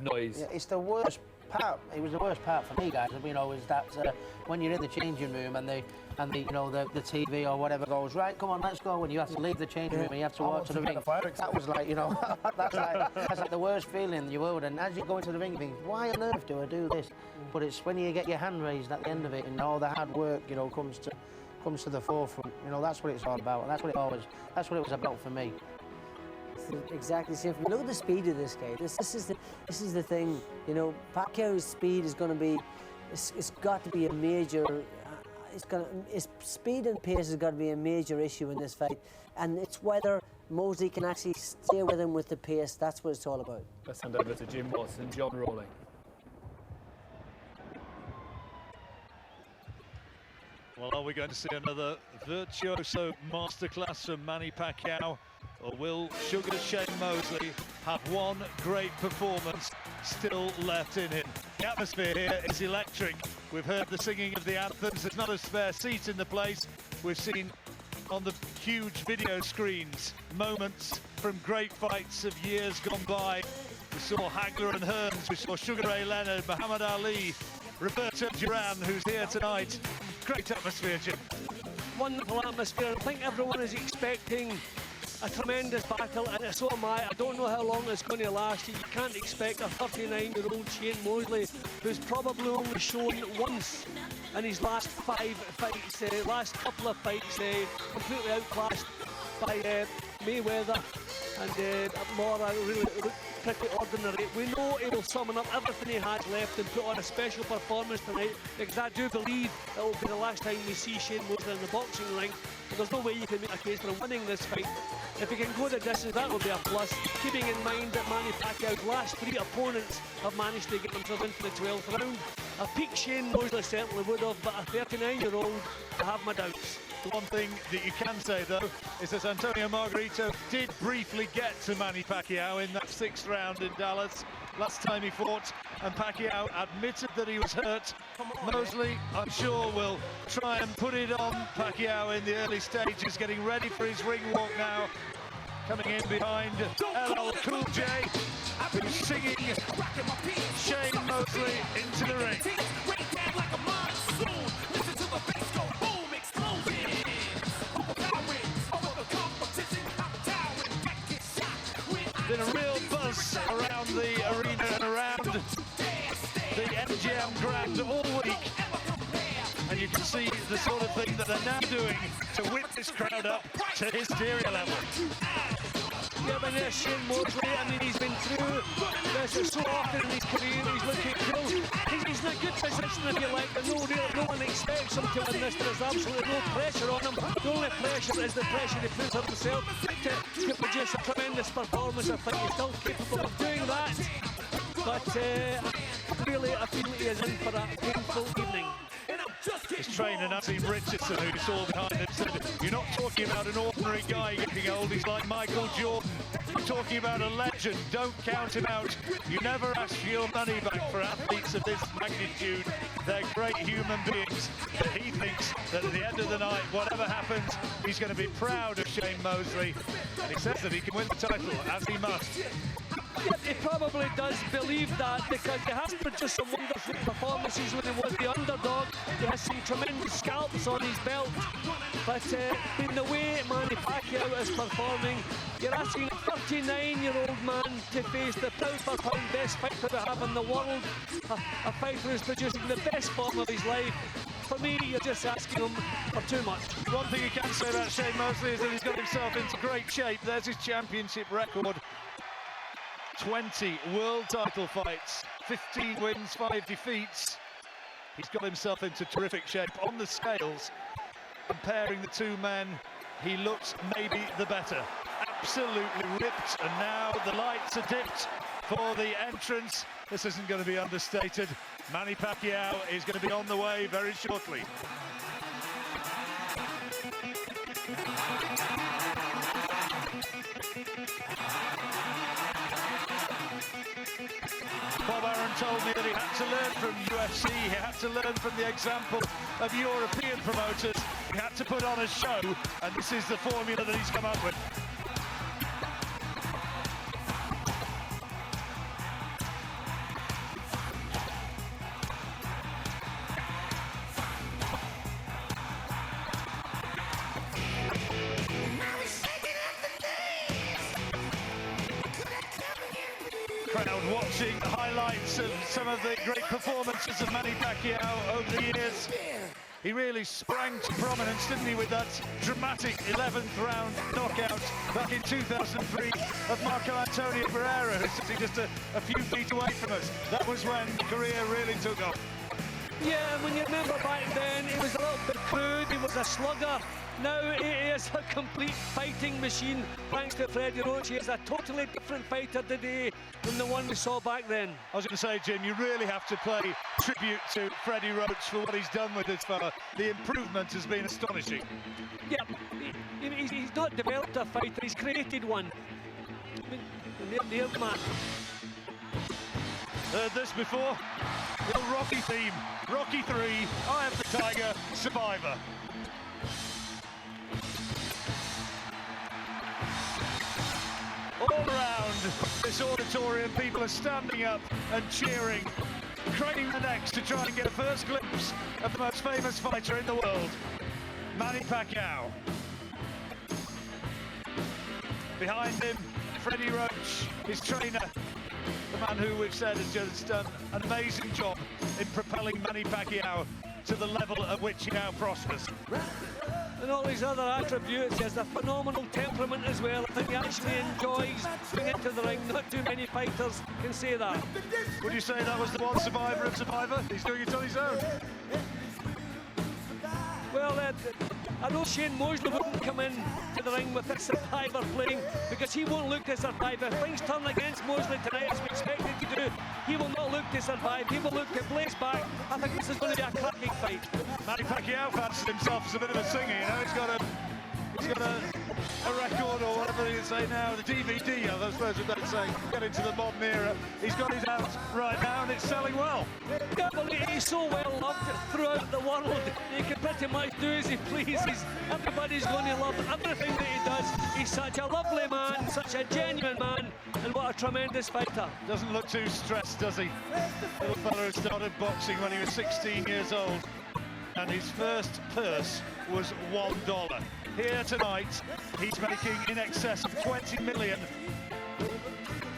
noise. Yeah, it's the worst part. It was the worst part for me, guys. You know, is that when you're in the changing room and the you know the TV or whatever goes, right, come on, let's go, and you have to leave the changing room and you have to walk to the ring. That was like, you know, that's like the worst feeling in the world. And as you go into the ring, you think, why on earth do I do this? But it's when you get your hand raised at the end of it and all the hard work, you know, comes to the forefront. You know, that's what it's all about. And that's what it was about for me. Exactly the same. Look at the speed of this guy. This is the thing. You know, Pacquiao's speed is going to be. It's got to be a major. His speed and pace has got to be a major issue in this fight, and it's whether Mosley can actually stay with him with the pace. That's what it's all about. Let's hand over to Jim Watts and John Rawling. Well, are we going to see another virtuoso masterclass from Manny Pacquiao? Or will Sugar Shane Mosley have one great performance still left in him? The atmosphere here is electric. We've heard the singing of the anthems. There's not a spare seat in the place. We've seen on the huge video screens moments from great fights of years gone by. We saw Hagler and Hearns. We saw Sugar Ray Leonard, Muhammad Ali, Roberto Duran, who's here tonight. Great atmosphere, Jim. Wonderful atmosphere. I think everyone is expecting a tremendous battle, and so am I. I don't know how long it's going to last. You can't expect a 39-year-old Shane Mosley, who's probably only shown once in his last 5 fights, last couple of fights, completely outclassed by Mayweather and Mora. Really pretty ordinary. We know he will summon up everything he has left and put on a special performance tonight, because I do believe it will be the last time we see Shane Mosley in the boxing ring. There's no way you can make a case for winning this fight. If he can go the distance, that will be a plus, keeping in mind that Manny Pacquiao's last 3 opponents have managed to get themselves into the 12th round. A peak Shane Mosley certainly would have, but a 39-year-old, I have my doubts. The one thing that you can say, though, is that Antonio Margarito did briefly get to Manny Pacquiao in that 6th round in Dallas last time he fought, and Pacquiao admitted that he was hurt. Mosley, I'm sure, will try and put it on Pacquiao in the early stages, getting ready for his ring walk now. Coming in behind LL Cool J, who's singing Shane Mosley into the ring. Been a real buzz around the arena and around the MGM Grand all week, and you can see the sort of thing that they're now doing to whip this crowd up to hysteria level. Yeah, but there's Shane Mosley. I mean, he's been through this so often in his career. He's looking cool. He's in a good position, if you like, but no one expects him to win this. There's absolutely no pressure on him. The only pressure is the pressure he puts on himself to produce a tremendous performance. I think he's still capable of doing that. But really, I feel he is in for a painful evening. His trainer, Nazim Richardson, who saw behind him, said, "You're not talking about an ordinary guy getting old. He's like Michael Jordan. You're talking about a legend. Don't count him out. You never ask for your money back for athletes of this magnitude. They're great human beings." But he thinks that at the end of the night, whatever happens, he's going to be proud of Shane Mosley. And he says that he can win the title, as he must. Yeah, he probably does believe that, because he has produced some wonderful performances when he was the underdog. He has some tremendous scalps on his belt. But in the way Manny Pacquiao is performing, you're asking a 39-year-old man to face the pound-for-pound best fighter we have in the world, a fighter who's producing the best form of his life. For me, you're just asking him for too much. One thing you can say about Shane Mosley is that he's got himself into great shape. There's his championship record. 20 world title fights, 15 wins, 5 defeats. He's got himself into terrific shape. On the scales, comparing the two men, he looks maybe the better. Absolutely ripped, and now the lights are dipped for the entrance. This isn't going to be understated. Manny Pacquiao is going to be on the way very shortly. Bob Arum told me that he had to learn from UFC, he had to learn from the example of European promoters, he had to put on a show, and this is the formula that he's come up with. watching highlights of some of the great performances of Manny Pacquiao over the years. He really sprang to prominence, didn't he, with that dramatic 11th round knockout back in 2003 of Marco Antonio Barrera, who's sitting just a few feet away from us. That was when the career really took off. Yeah, when you remember back then, he was a little bit crude, he was a slugger. Now he is a complete fighting machine, thanks to Freddie Roach. He is a totally different fighter today than the one we saw back then. I was going to say, Jim, you really have to pay tribute to Freddie Roach for what he's done with this fella. The improvement has been astonishing. Yeah, he's not developed a fighter, he's created one. I mean, the man. Heard this before? The old Rocky theme. Rocky 3, I Am the Tiger, Survivor. All around this auditorium, people are standing up and cheering, craning their necks to try and get a first glimpse of the most famous fighter in the world, Manny Pacquiao. Behind him, Freddie Roach, his trainer, the man who we've said has just done an amazing job in propelling Manny Pacquiao to the level at which he now prospers. And all his other attributes, he has a phenomenal temperament as well. I think he actually enjoys going into the ring. Not too many fighters can say that. Would you say that was the one survivor of Survivor? He's doing it on his own. Well, I know Shane Mosley wouldn't come in to the ring with the Survivor playing because he won't look to survive. If things turn against Mosley tonight, as we expected to do, he will not look to survive. He will look to blaze back. I think this is going to be a cracking fight. Manny Pacquiao fancies himself as a bit of a singer, you know. He's got a record, or whatever you say now, the DVD, I suppose we better say, get into the modern era. He's got his out right now and it's selling well. Yeah, well, he's so well loved throughout the world. He can pretty much do as he pleases. Everybody's going to love everything that he does. He's such a lovely man, such a genuine man, and what a tremendous fighter. Doesn't look too stressed, does he? Little fella who started boxing when he was 16 years old, and his first purse was $1. Here tonight, he's making in excess of 20 million.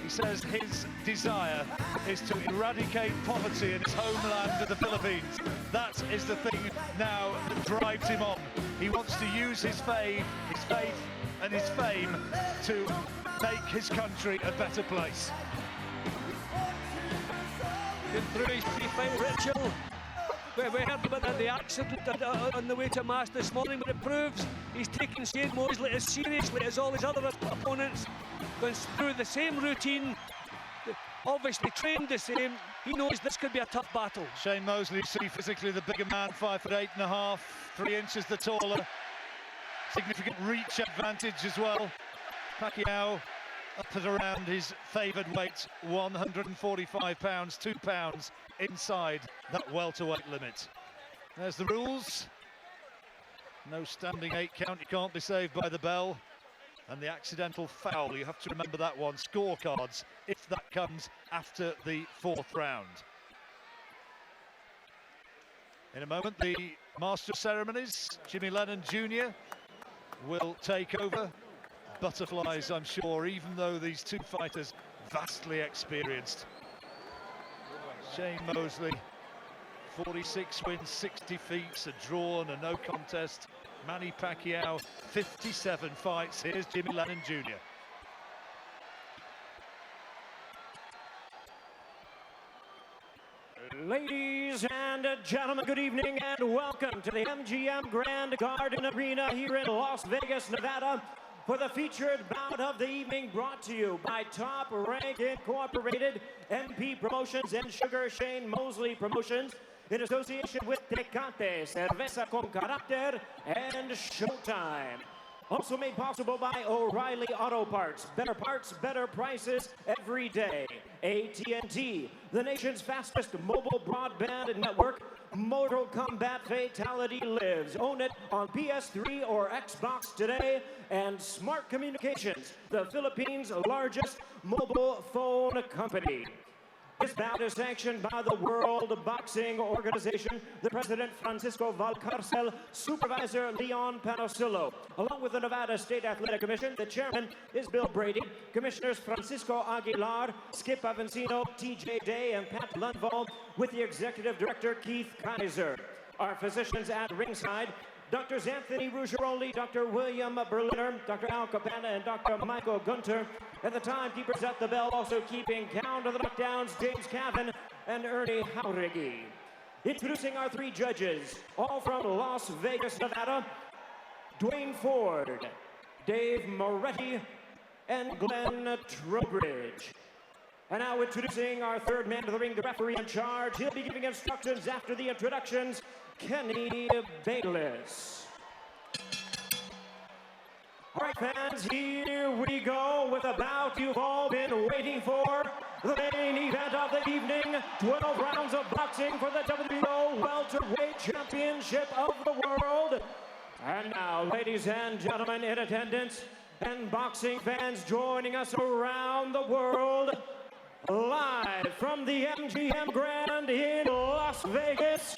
He says his desire is to eradicate poverty in his homeland of the Philippines. That is the thing now that drives him on. He wants to use his faith and his fame to make his country a better place. Been through his pre-fight ritual. We heard about the accident on the way to Mass this morning, but it proves he's taking Shane Mosley as seriously as all his other opponents. Going through the same routine, obviously trained the same. He knows this could be a tough battle. Shane Mosley, you see physically the bigger man, 5'8.5", 3 inches the taller. Significant reach advantage as well. Pacquiao up at around his favoured weight, 145 pounds, 2 pounds inside that welterweight limit. There's the rules. No standing 8 count, you can't be saved by the bell. And the accidental foul, you have to remember that one. Scorecards, if that comes after the 4th round. In a moment, the Master of Ceremonies, Jimmy Lennon Jr. will take over. Butterflies, I'm sure, even though these two fighters vastly experienced. Shane Mosley, 46 wins, 60 defeats, a draw and a no contest. Manny Pacquiao, 57 fights. Here's Jimmy Lennon Jr. Ladies and gentlemen, good evening and welcome to the MGM Grand Garden Arena here in Las Vegas, Nevada, for the featured bout of the evening, brought to you by Top Rank Incorporated, MP Promotions and Sugar Shane Mosley Promotions, in association with Tecate, Cerveza con Carácter, and Showtime. Also made possible by O'Reilly Auto Parts. Parts, better prices every day. AT&T, the nation's fastest mobile broadband network. Mortal Kombat Fatality lives. Own it on PS3 or Xbox today. And Smart Communications, the Philippines' largest mobile phone company. This bout is sanctioned by the World Boxing Organization, the President Francisco Valcarcel, Supervisor Leon Panosillo. Along with the Nevada State Athletic Commission, the Chairman is Bill Brady, Commissioners Francisco Aguilar, Skip Avancino, TJ Day, and Pat Lundvall, with the Executive Director Keith Kaiser. Our physicians at ringside, Drs. Anthony Ruggiero, Dr. William Berliner, Dr. Al Cabana, and Dr. Michael Gunter. And the timekeepers at the bell also keeping count of the knockdowns, James Cavan and Ernie Jauregui. Introducing our three judges, all from Las Vegas, Nevada, Dwayne Ford, Dave Moretti, and Glenn Trowbridge. And now introducing our third man to the ring, the referee in charge. He'll be giving instructions after the introductions, Kenny Bayless. All right, fans, here we go with a bout you've all been waiting for. The main event of the evening, 12 rounds of boxing for the WBO Welterweight Championship of the World. And now, ladies and gentlemen in attendance, and boxing fans joining us around the world, live from the MGM Grand in Las Vegas,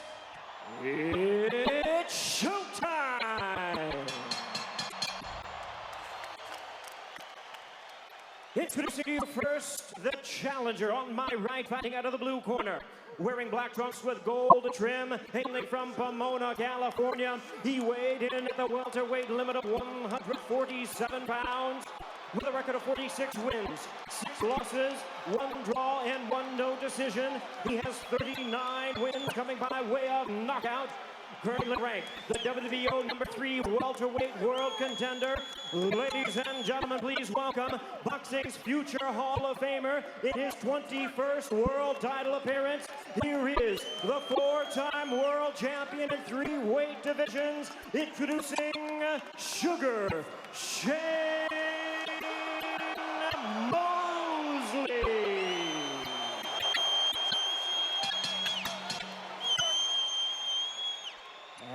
it's showtime! Introducing you first, the challenger on my right, fighting out of the blue corner. Wearing black trunks with gold trim, hailing from Pomona, California. He weighed in at the welterweight limit of 147 pounds. With a record of 46 wins, 6 losses, 1 draw, and 1 no decision. He has 39 wins coming by way of knockout. Currently ranked the WBO #3 welterweight world contender. Ladies and gentlemen, please welcome boxing's future Hall of Famer in his 21st world title appearance. Here is the 4-time world champion in 3 weight divisions, introducing Sugar Shane Mosley.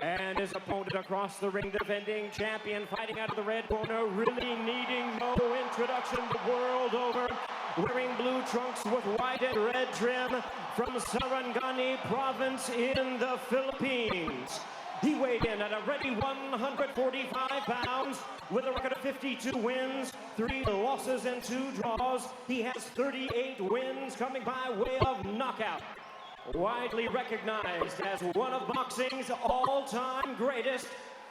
And his opponent across the ring, the defending champion, fighting out of the red corner, really needing no introduction the world over. Wearing blue trunks with white and red trim from Sarangani province in the Philippines. He weighed in at a ready 145 pounds with a record of 52 wins, 3 losses, and 2 draws. He has 38 wins coming by way of knockout. Widely recognized as one of boxing's all-time greatest,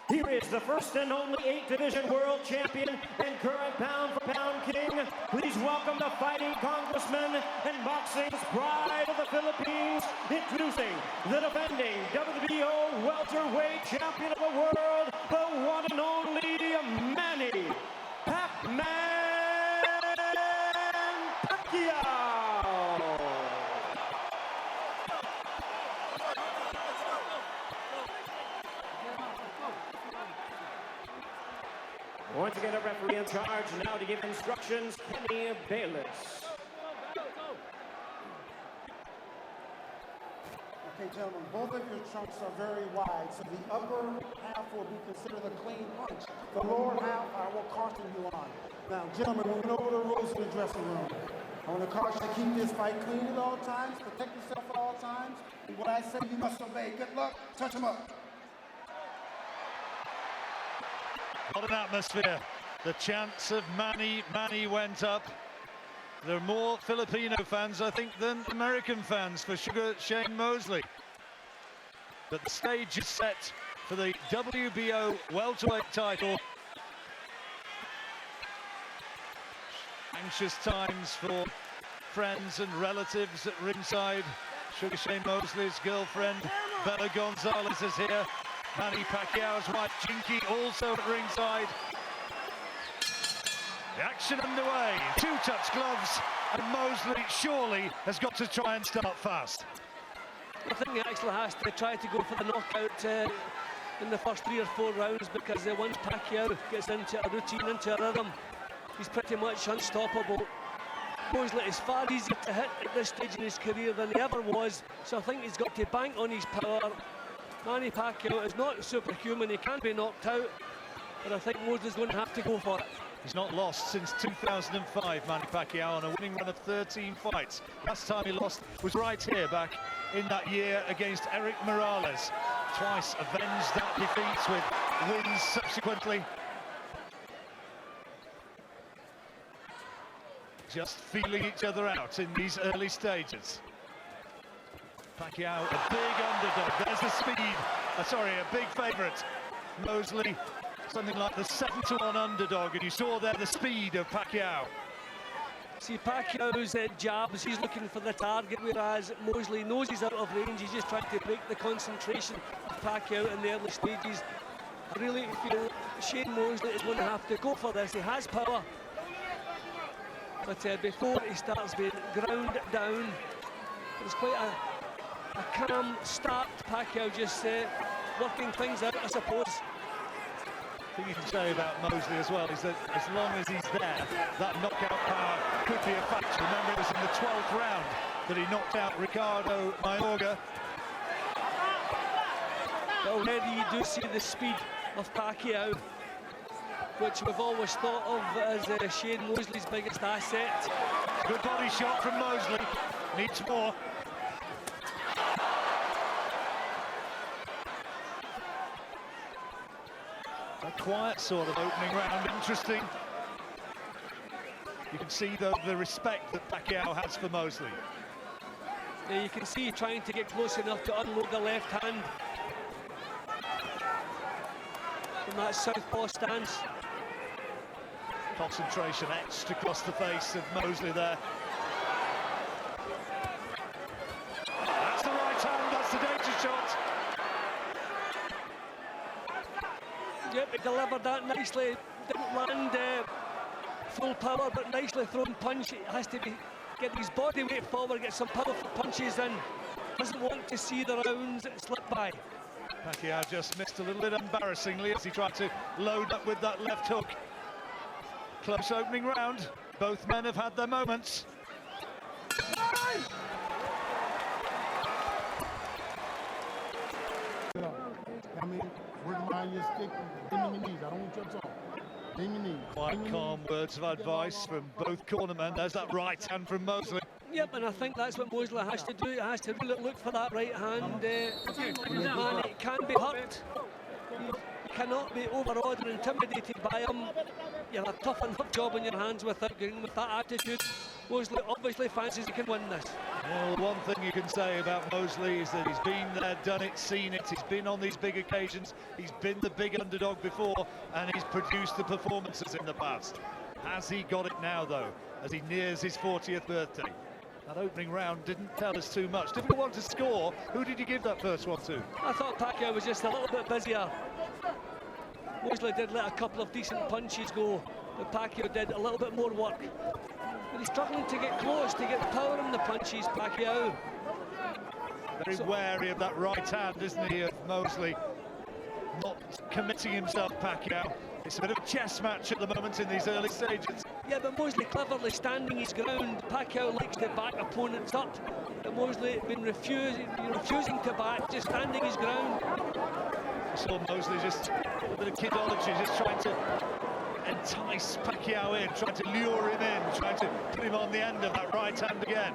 here is the first and only 8-division world champion and current pound-for-pound king. Please welcome the fighting congressman and boxing's pride of the Philippines, introducing the defending WBO welterweight champion of the world, the one and only Manny Pacquiao. Once again, a referee in charge now to give instructions, Kenny Bayless. Okay, gentlemen, both of your trunks are very wide, so the upper half will be considered a clean punch. The lower half, I will caution you on. Now, gentlemen, we went over the rules in the dressing room. I want to caution you to keep this fight clean at all times, protect yourself at all times. And what I say, you must obey. Good luck. Touch him up. What an atmosphere. The chants of Manny went up. There are more Filipino fans, I think, than American fans for Sugar Shane Mosley. But the stage is set for the WBO welterweight title. Anxious times for friends and relatives at ringside. Sugar Shane Mosley's girlfriend, Bella Gonzalez, is here. Manny Pacquiao's wife, Jinky, also at ringside. The action underway. 2-touch gloves, and Mosley surely has got to try and start fast. I think he actually has to try to go for the knockout in the first 3 or 4 rounds, because once Pacquiao gets into a routine, into a rhythm, he's pretty much unstoppable. Mosley is far easier to hit at this stage in his career than he ever was, so I think he's got to bank on his power. Manny Pacquiao is not superhuman, he can be knocked out, but I think Mosley's going to have to go for it. He's not lost since 2005, Manny Pacquiao, on a winning run of 13 fights. Last time he lost was right here, back in that year against Eric Morales. Twice avenged that defeat with wins subsequently. Just feeling each other out in these early stages. Pacquiao, a big underdog. There's the speed. A big favourite. Mosley, something like the 7-1 underdog, and you saw there the speed of Pacquiao. See, Pacquiao's jabs, he's looking for the target, whereas Mosley knows he's out of range. He's just trying to break the concentration of Pacquiao in the early stages. I really feel Shane Mosley is going to have to go for this. He has power, but before he starts being ground down, it's quite a calm start. Pacquiao just working things out, I suppose. The thing you can say about Mosley as well is that as long as he's there, that knockout power could be a factor. Remember, it was in the 12th round that he knocked out Ricardo Mayorga. Already you do see the speed of Pacquiao, which we've always thought of as Shane Mosley's biggest asset. Good body shot from Mosley. Needs more. A quiet sort of opening round, interesting. You can see the respect that Pacquiao has for Mosley. Yeah, you can see trying to get close enough to unload the left hand from that southpaw stance. Concentration etched across the face of Mosley there. That's the right hand, that's the danger shot. Yep, he delivered that nicely. Didn't land full power, but nicely thrown punch. It has to get his body weight forward, get some powerful punches in. Doesn't want to see the rounds slip by. Pacquiao just missed a little bit embarrassingly as he tried to load up with that left hook. Close opening round. Both men have had their moments. I mean, work around your stick, bending your knees. I don't want you to talk. Bend your knees. Quite calm words of advice from both cornermen. There's that right hand from Mosley. Yep, and I think that's what Mosley has to do. He has to really look for that right hand. Man, it can be hurt. You cannot be overawed or intimidated by him. You have a tough enough job on your hands without getting with that attitude. Mosley obviously fancies he can win this. Well, one thing you can say about Mosley is that he's been there, done it, seen it. He's been on these big occasions. He's been the big underdog before, and he's produced the performances in the past. Has he got it now, though, as he nears his 40th birthday? That opening round didn't tell us too much. Difficult one to score. Who did you give that first one to? I thought Pacquiao was just a little bit busier. Mosley did let a couple of decent punches go, but Pacquiao did a little bit more work. But he's struggling to get close, to get power in the punches, Pacquiao. Very wary of that right hand, isn't he, of Mosley? Not committing himself, Pacquiao. It's a bit of a chess match at the moment in these early stages. Yeah, but Mosley cleverly standing his ground. Pacquiao likes to back opponents up, but Mosley been refusing to back, just standing his ground. I saw Mosley just a bit of kidology, just trying to entice Pacquiao in, trying to lure him in, trying to put him on the end of that right hand again.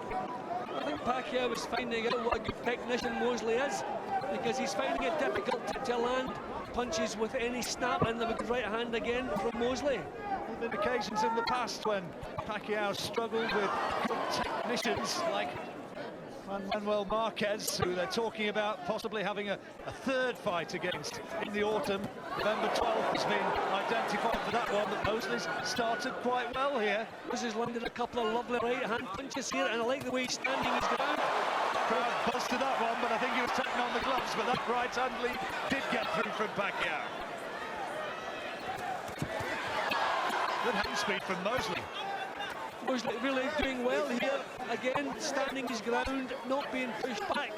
I think Pacquiao is finding out what a good technician Mosley is, because he's finding it difficult to land punches with any snap in them with the right hand again from Mosley. There have been occasions in the past when Pacquiao struggled with good technicians like Manuel Marquez, who they're talking about possibly having a third fight against in the autumn. November 12th has been identified for that one, but Mosley's started quite well here. Mosley's landed a couple of lovely right hand punches here, and I like the way he's standing his ground. Crowd busted that one, but I think he was taking on the gloves, but that right hand lead did get through from Pacquiao. Good hand speed from Mosley. Mosley really doing well here, again standing his ground, not being pushed back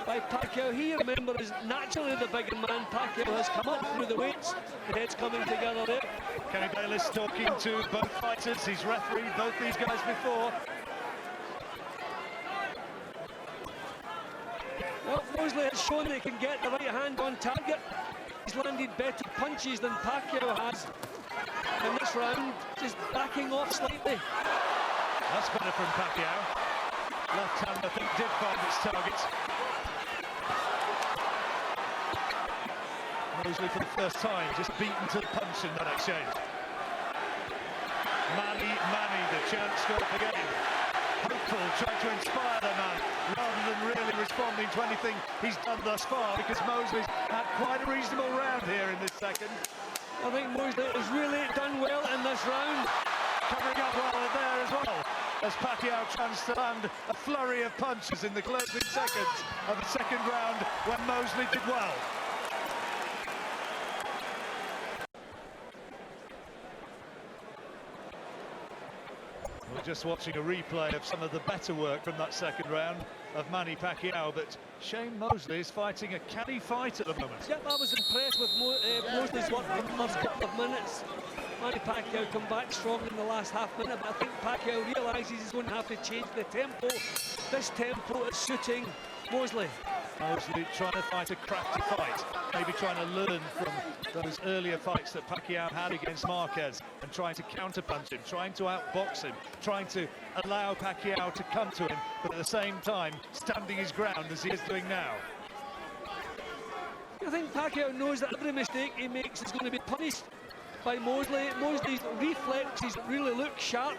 by Pacquiao. He, remember, is naturally the bigger man. Pacquiao has come up through the weights, the heads coming together there. Kenny Bayless talking to both fighters. He's refereed both these guys before. Well, Mosley has shown that he can get the right hand on target. He's landed better punches than Pacquiao has in this this round, just backing off slightly. That's better from Pacquiao. Left hand, I think, did find its target. Mosley for the first time, just beaten to the punch in that exchange. Manny, the chance scored again. Hopeful, trying to inspire the man, rather than really responding to anything he's done thus far, because Mosley's had quite a reasonable round here in this second. I think Mosley has really done well in this round. Covering up well there as well, as Pacquiao tries to land a flurry of punches in the closing seconds of the second round when Mosley did well. We're just watching a replay of some of the better work from that second round of Manny Pacquiao, but Shane Mosley is fighting a canny fight at the moment. Yep, I was impressed with Mosley's work in the first couple of minutes. Manny Pacquiao come back strong in the last half minute, but I think Pacquiao realises he's going to have to change the tempo. This tempo is suiting Mosley. Mosley trying to fight a crafty fight, maybe trying to learn from those earlier fights that Pacquiao had against Marquez, and trying to counterpunch him, trying to outbox him, trying to allow Pacquiao to come to him, but at the same time standing his ground as he is doing now. I think Pacquiao knows that every mistake he makes is going to be punished by Mosley. Mosley's reflexes really look sharp.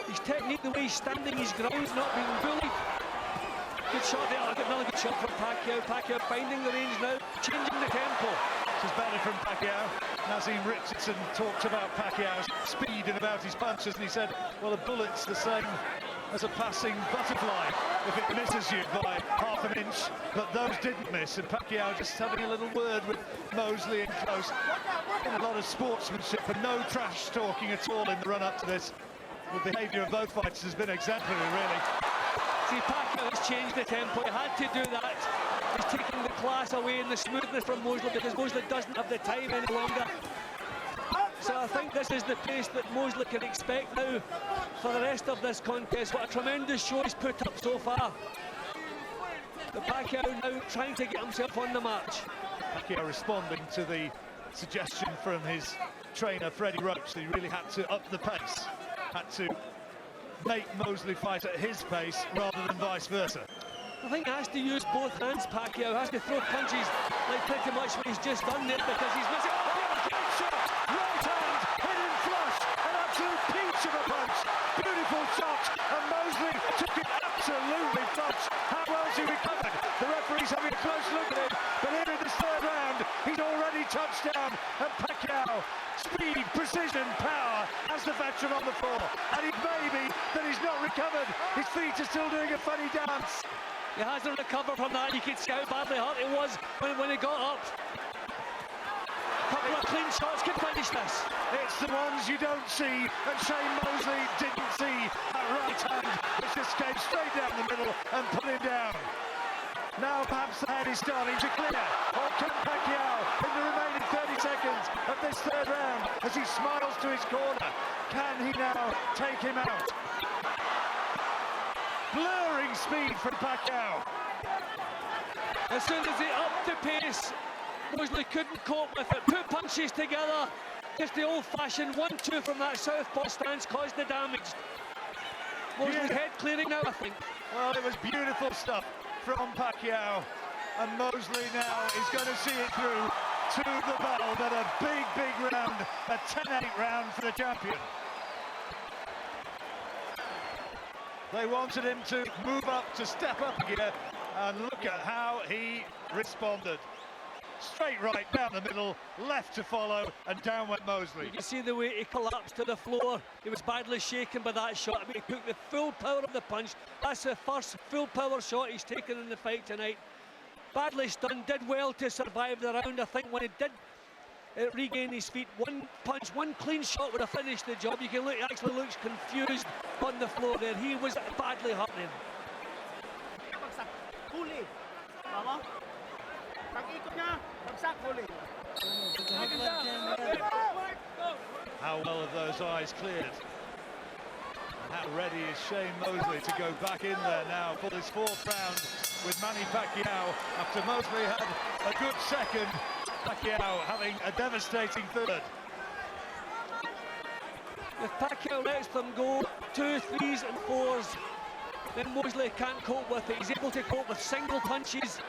His technique, the way he's standing his ground, not being bullied. Good shot there, another good shot from Pacquiao. Pacquiao finding the range now, changing the tempo. This is better from Pacquiao. Nazim Richardson talked about Pacquiao's speed and about his punches, and he said, well, a bullet's the same as a passing butterfly if it misses you by half an inch, but those didn't miss, and Pacquiao just having a little word with Mosley in close. A lot of sportsmanship and no trash talking at all in the run-up to this. The behaviour of both fighters has been exemplary, really. See, Pacquiao has changed the tempo. He had to do that. He's taking the class away and the smoothness from Mosley, because Mosley doesn't have the time any longer. So I think this is the pace that Mosley can expect now for the rest of this contest. What a tremendous show he's put up so far. But Pacquiao now trying to get himself on the march. Pacquiao responding to the suggestion from his trainer, Freddie Roach, that he really had to up the pace, had to make Mosley fight at his pace rather than vice versa. I think he has to use both hands, Pacquiao. Has to throw punches like pretty much what he's just done there, because he's missing. Oh, great shot! Right hand, hidden flush, an absolute peach of a punch. Beautiful shot, and Mosley took it absolutely flush. How well's he recovered? The referee's having a close look at him, but here in this third round, he's already touched down, and Pacquiao, speed, precision, power, as the veteran on the floor. And it may be that he's not recovered. His feet are still doing a funny dance. He hasn't recovered from that. You can see how badly hurt he was when he got up. A couple of clean shots can finish this. It's the ones you don't see, and Shane Mosley didn't see that right hand, which just came straight down the middle and put him down. Now perhaps the head is starting to clear. Or can Pacquiao, in the remaining 30 seconds of this third round, as he smiles to his corner, can he now take him out? Blurring speed from Pacquiao. As soon as he upped the pace, Mosley couldn't cope with it. Put punches together. Just the old-fashioned 1-2 from that southpaw stance caused the damage. Mosley's head clearing now, I think. Well, it was beautiful stuff from Pacquiao, and Mosley now is going to see it through to the bell. But a big round, a 10-8 round for the champion. They wanted him to move up, to step up again, and look at how he responded. Straight right down the middle, left to follow, and down went Mosley. You can see the way he collapsed to the floor. He was badly shaken by that shot. I mean, he took the full power of the punch. That's the first full power shot he's taken in the fight tonight. Badly stunned, did well to survive the round. I think when he did regain his feet, one punch, one clean shot would have finished the job. You can look, he actually looks confused on the floor there. He was badly hurting. How well have those eyes cleared? And how ready is Shane Mosley to go back in there now for this fourth round with Manny Pacquiao, after Mosley had a good second, Pacquiao having a devastating third. If Pacquiao lets them go 2, 3s and 4s, then Mosley can't cope with it. He's able to cope with single punches.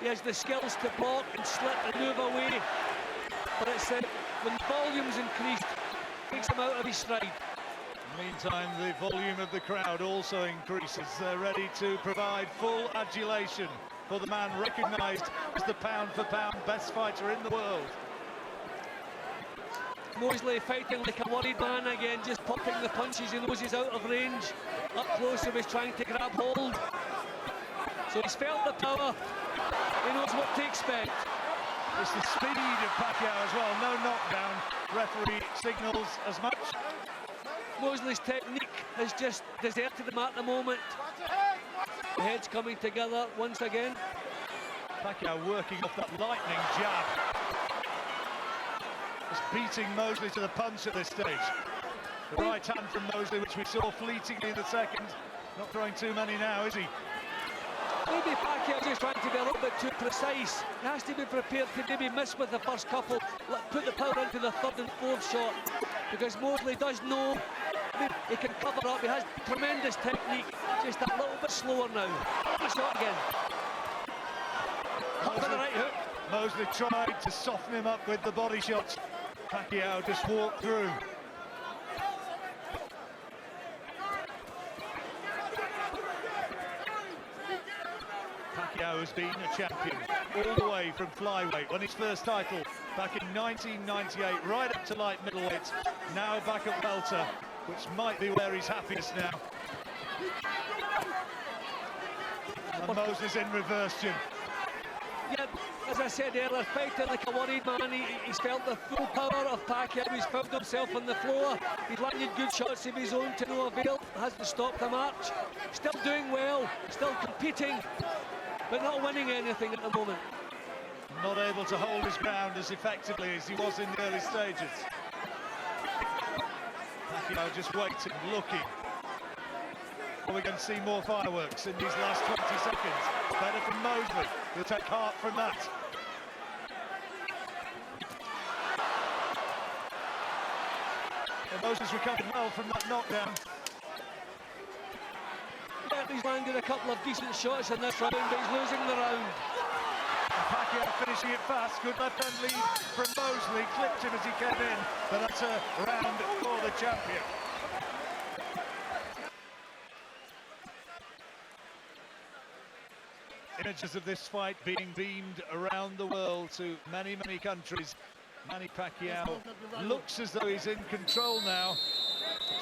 He has the skills to block and slip and move away. But it's when volume's increased, it takes him out of his stride. Meantime, the volume of the crowd also increases. They're ready to provide full adulation for the man recognised as the pound-for-pound best fighter in the world. Mosley fighting like a worried man again, just popping the punches. He knows he's out of range. Up close, he was trying to grab hold. So he's felt the power. He knows what to expect. It's the speed of Pacquiao as well. No knockdown. Referee signals as much. Mosley's technique has just deserted him at the moment. The head's coming together once again. Pacquiao working off that lightning jab. Just beating Mosley to the punch at this stage. The right hand from Mosley, which we saw fleetingly in the second. Not throwing too many now, is he? Maybe Pacquiao just trying to be a little bit too precise. He has to be prepared to maybe miss with the first couple, put the power into the third and fourth shot, because Mosley does know he can cover up. He has tremendous technique, just a little bit slower now. Good shot again. Up for the right hook. Mosley tried to soften him up with the body shots. Pacquiao just walked through. Pacquiao has been a champion all the way from flyweight. Won his first title back in 1998, right up to light middleweight. Now back at welter, which might be where he's happiest now. And Mosley's in reverse, Jim. Yeah, as I said earlier, fighting like a worried man. He's felt the full power of Pacquiao. He's found himself on the floor. He's landed good shots of his own to no avail. Hasn't stopped the march. Still doing well, still competing, but not winning anything at the moment. Not able to hold his ground as effectively as he was in the early stages. Pacquiao just waiting, looking. Are we going to see more fireworks in these last 20 seconds? Better from Mosley. He'll take heart from that. And Mosley's recovered well from that knockdown. Yeah, he's landed a couple of decent shots in this round, but he's losing the round. And Pacquiao finishing it fast. Good left hand lead from Mosley. Clipped him as he came in. But that's a round for the champion. Images of this fight being beamed around the world to many, many countries. Manny Pacquiao looks as though he's in control now.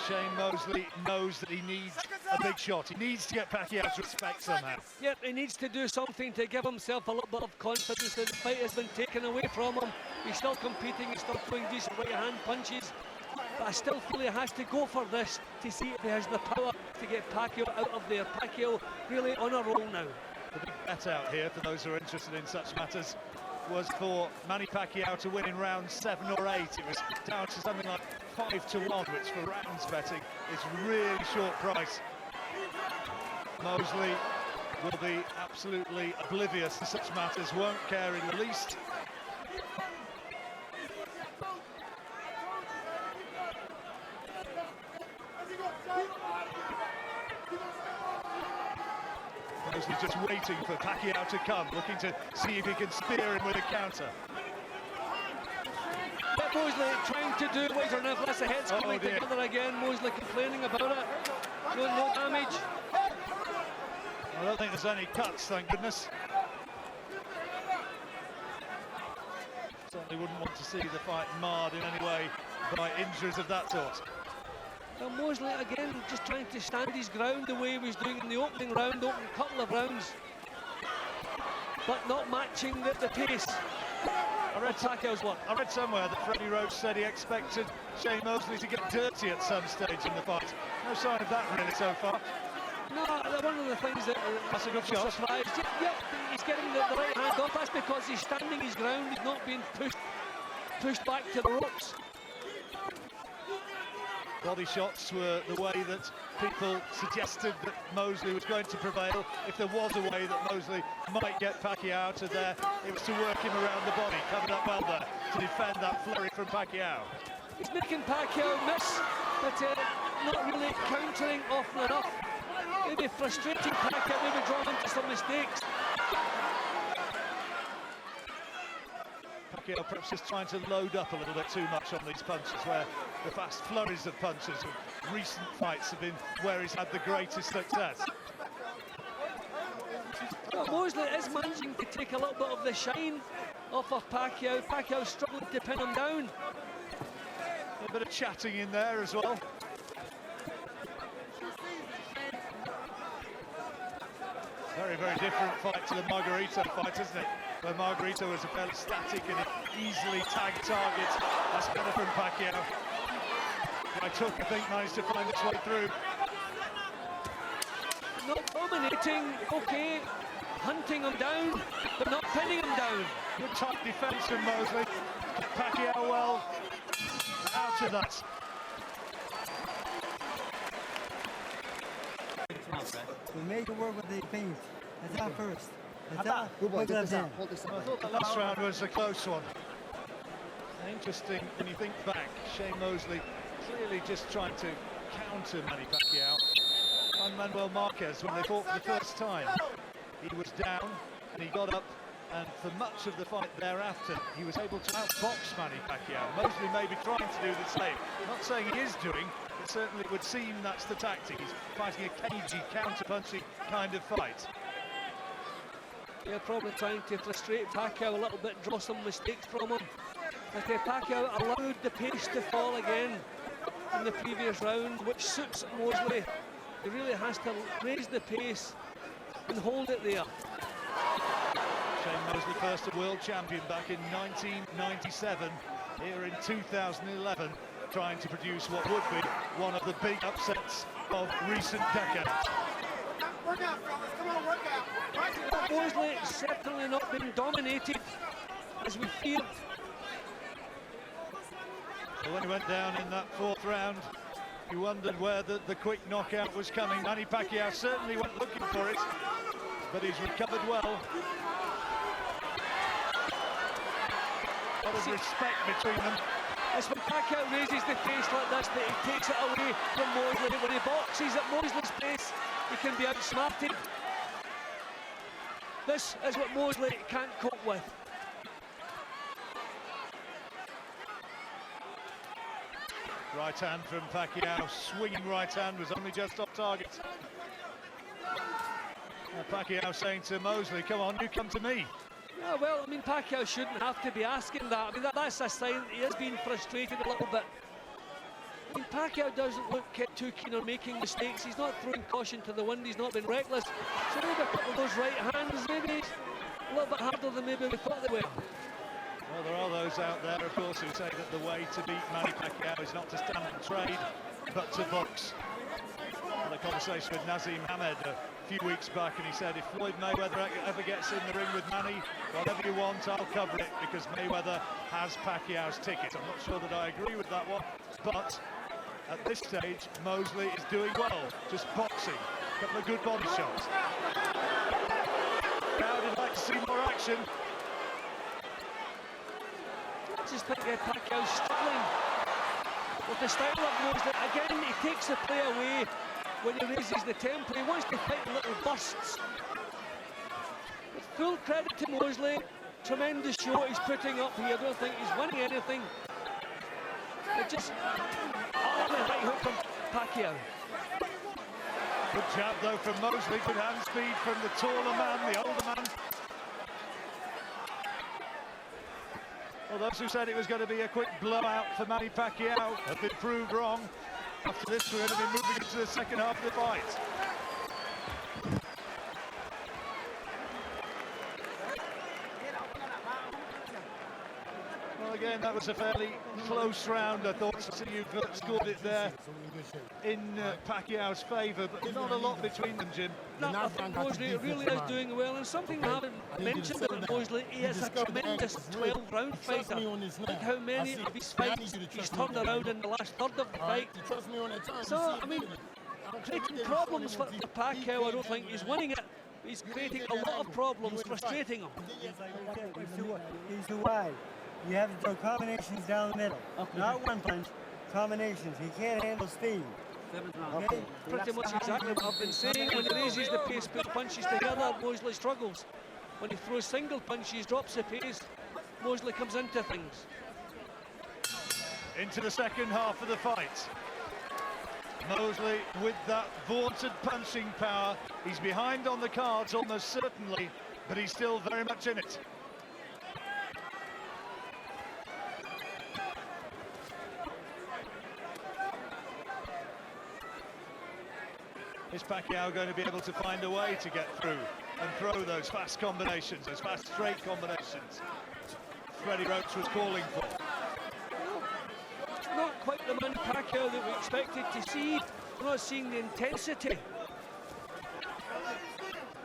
Shane Mosley knows that he needs a big shot. He needs to get Pacquiao's respect somehow. Yep, he needs to do something to give himself a little bit of confidence. The fight has been taken away from him. He's still competing, he's still throwing decent right-hand punches. But I still feel he has to go for this to see if he has the power to get Pacquiao out of there. Pacquiao really on a roll now. The big bet out here, for those who are interested in such matters, was for Manny Pacquiao to win in round 7 or 8. It was down to something like 5-1, which for rounds betting is really short price. Mosley will be absolutely oblivious to such matters, won't care in the least. Mosley just waiting for Pacquiao to come, looking to see if he can spear him with a counter. But Mosley trying to do what he's on. That's the head's coming together again. Mosley complaining about it. No damage. I don't think there's any cuts, thank goodness. Certainly wouldn't want to see the fight marred in any way by injuries of that sort. Well, Mosley again just trying to stand his ground the way he was doing in the opening round, opening couple of rounds, but not matching the pace. I read somewhere that Freddie Roach said he expected Shane Mosley to get dirty at some stage in the fight. No sign of that really so far. No, one of the things that that's a good shot. Surprised. Yep, he's getting the right hand off. That's because he's standing his ground. He's not being pushed back to the ropes. Body shots were the way that people suggested that Mosley was going to prevail. If there was a way that Mosley might get Pacquiao out of there, it was to work him around the body, covered up well there, to defend that flurry from Pacquiao. He's making Pacquiao miss, but not really countering often enough. Maybe frustrating Pacquiao, maybe drawn into some mistakes. Pacquiao perhaps just trying to load up a little bit too much on these punches, where the fast flurries of punches of recent fights have been where he's had the greatest success. Well, Mosley is managing to take a little bit of the shine off of Pacquiao. Pacquiao's struggling to pin him down. A bit of chatting in there as well. Very, very different fight to the Margarito fight, isn't it? Where Margarito was a fairly static and easily tagged target. That's better from Pacquiao. Took, I think, managed to find its way through. Not dominating, okay. Hunting him down, but not pinning him down. Good tight defence from Mosley. Pacquiao well out of that. We made the work with the paint. Attack first. Attack. I thought the last round was a close one. Interesting when you think back. Shane Mosley clearly just trying to counter Manny Pacquiao. And Manuel Marquez, when they fought for the first time, he was down and he got up, and for much of the fight thereafter he was able to outbox Manny Pacquiao. Mosley may be trying to do the same. I'm not saying he is doing, but certainly it would seem that's the tactic. He's fighting a cagey, counter-punching kind of fight. Yeah, probably trying to frustrate Pacquiao a little bit, draw some mistakes from him. But Pacquiao allowed the pace to fall again in the previous round, which suits Mosley. He really has to raise the pace and hold it there. Shane Mosley, first a world champion back in 1997, here in 2011, trying to produce what would be one of the big upsets of recent decades. Work out, fellas. Come on, work out. Mosley certainly not been dominated as we feared. When he went down in that fourth round, you wondered where the quick knockout was coming. Manny Pacquiao certainly went looking for it, but he's recovered well. A lot of respect between them. It's when Pacquiao raises the pace like this that he takes it away from Mosley. When he boxes at Mosley's pace, he can be outsmarted. This is what Mosley can't cope with. Right hand from Pacquiao, swinging right hand, was only just off target. Pacquiao saying to Mosley, come on, you come to me. Yeah, well, I mean, Pacquiao shouldn't have to be asking that. I mean, that's a sign that he has been frustrated a little bit. I mean, Pacquiao doesn't look too keen on making mistakes. He's not throwing caution to the wind. He's not been reckless. So maybe a couple of those right hands, maybe a little bit harder than maybe we thought they were. Well, there are those out there, of course, who say that the way to beat Manny Pacquiao is not to stand and trade, but to box. I had a conversation with Nazim Hamed a few weeks back, and he said, if Floyd Mayweather ever gets in the ring with Manny, whatever you want, I'll cover it, because Mayweather has Pacquiao's ticket. I'm not sure that I agree with that one, but at this stage, Mosley is doing well, just boxing. A couple of good body shots. Crowd would like to see more action. I just think Pacquiao's struggling with the style of Mosley. Again, he takes the play away when he raises the tempo. He wants to fight in little bursts. With full credit to Mosley, tremendous show he's putting up here. I don't think he's winning anything. But just, oh, the right hook from Pacquiao. Good jab though from Mosley, good hand speed from the taller man, the older man. Well, those who said it was going to be a quick blowout for Manny Pacquiao have been proved wrong. After this, we're going to be moving into the second half of the fight. Well, again, that was a fairly close round. I thought you've scored it there in Pacquiao's favour, but not a lot between them, Jim. No, I think Mosley really is doing well, and something I haven't mentioned about Mosley, he is a tremendous 12-round fighter. Look how many of his fights he's turned around in the last third of the fight. So, I mean, creating problems for Pacquiao, I don't think he's winning it. He's creating a lot of problems, frustrating him. He's too wide. You have to throw combinations down the middle. Okay. Not one punch, combinations. He can't handle speed. Okay? Pretty much exactly what I've been saying. When he raises the pace, puts punches together, Mosley struggles. When he throws single punches, drops the pace, Mosley comes into things. Into the second half of the fight. Mosley with that vaunted punching power. He's behind on the cards almost certainly, but he's still very much in it. Is Pacquiao going to be able to find a way to get through and throw those fast combinations, those fast straight combinations Freddie Roach was calling for? Not quite the Manny Pacquiao that we expected to see. We're not seeing the intensity.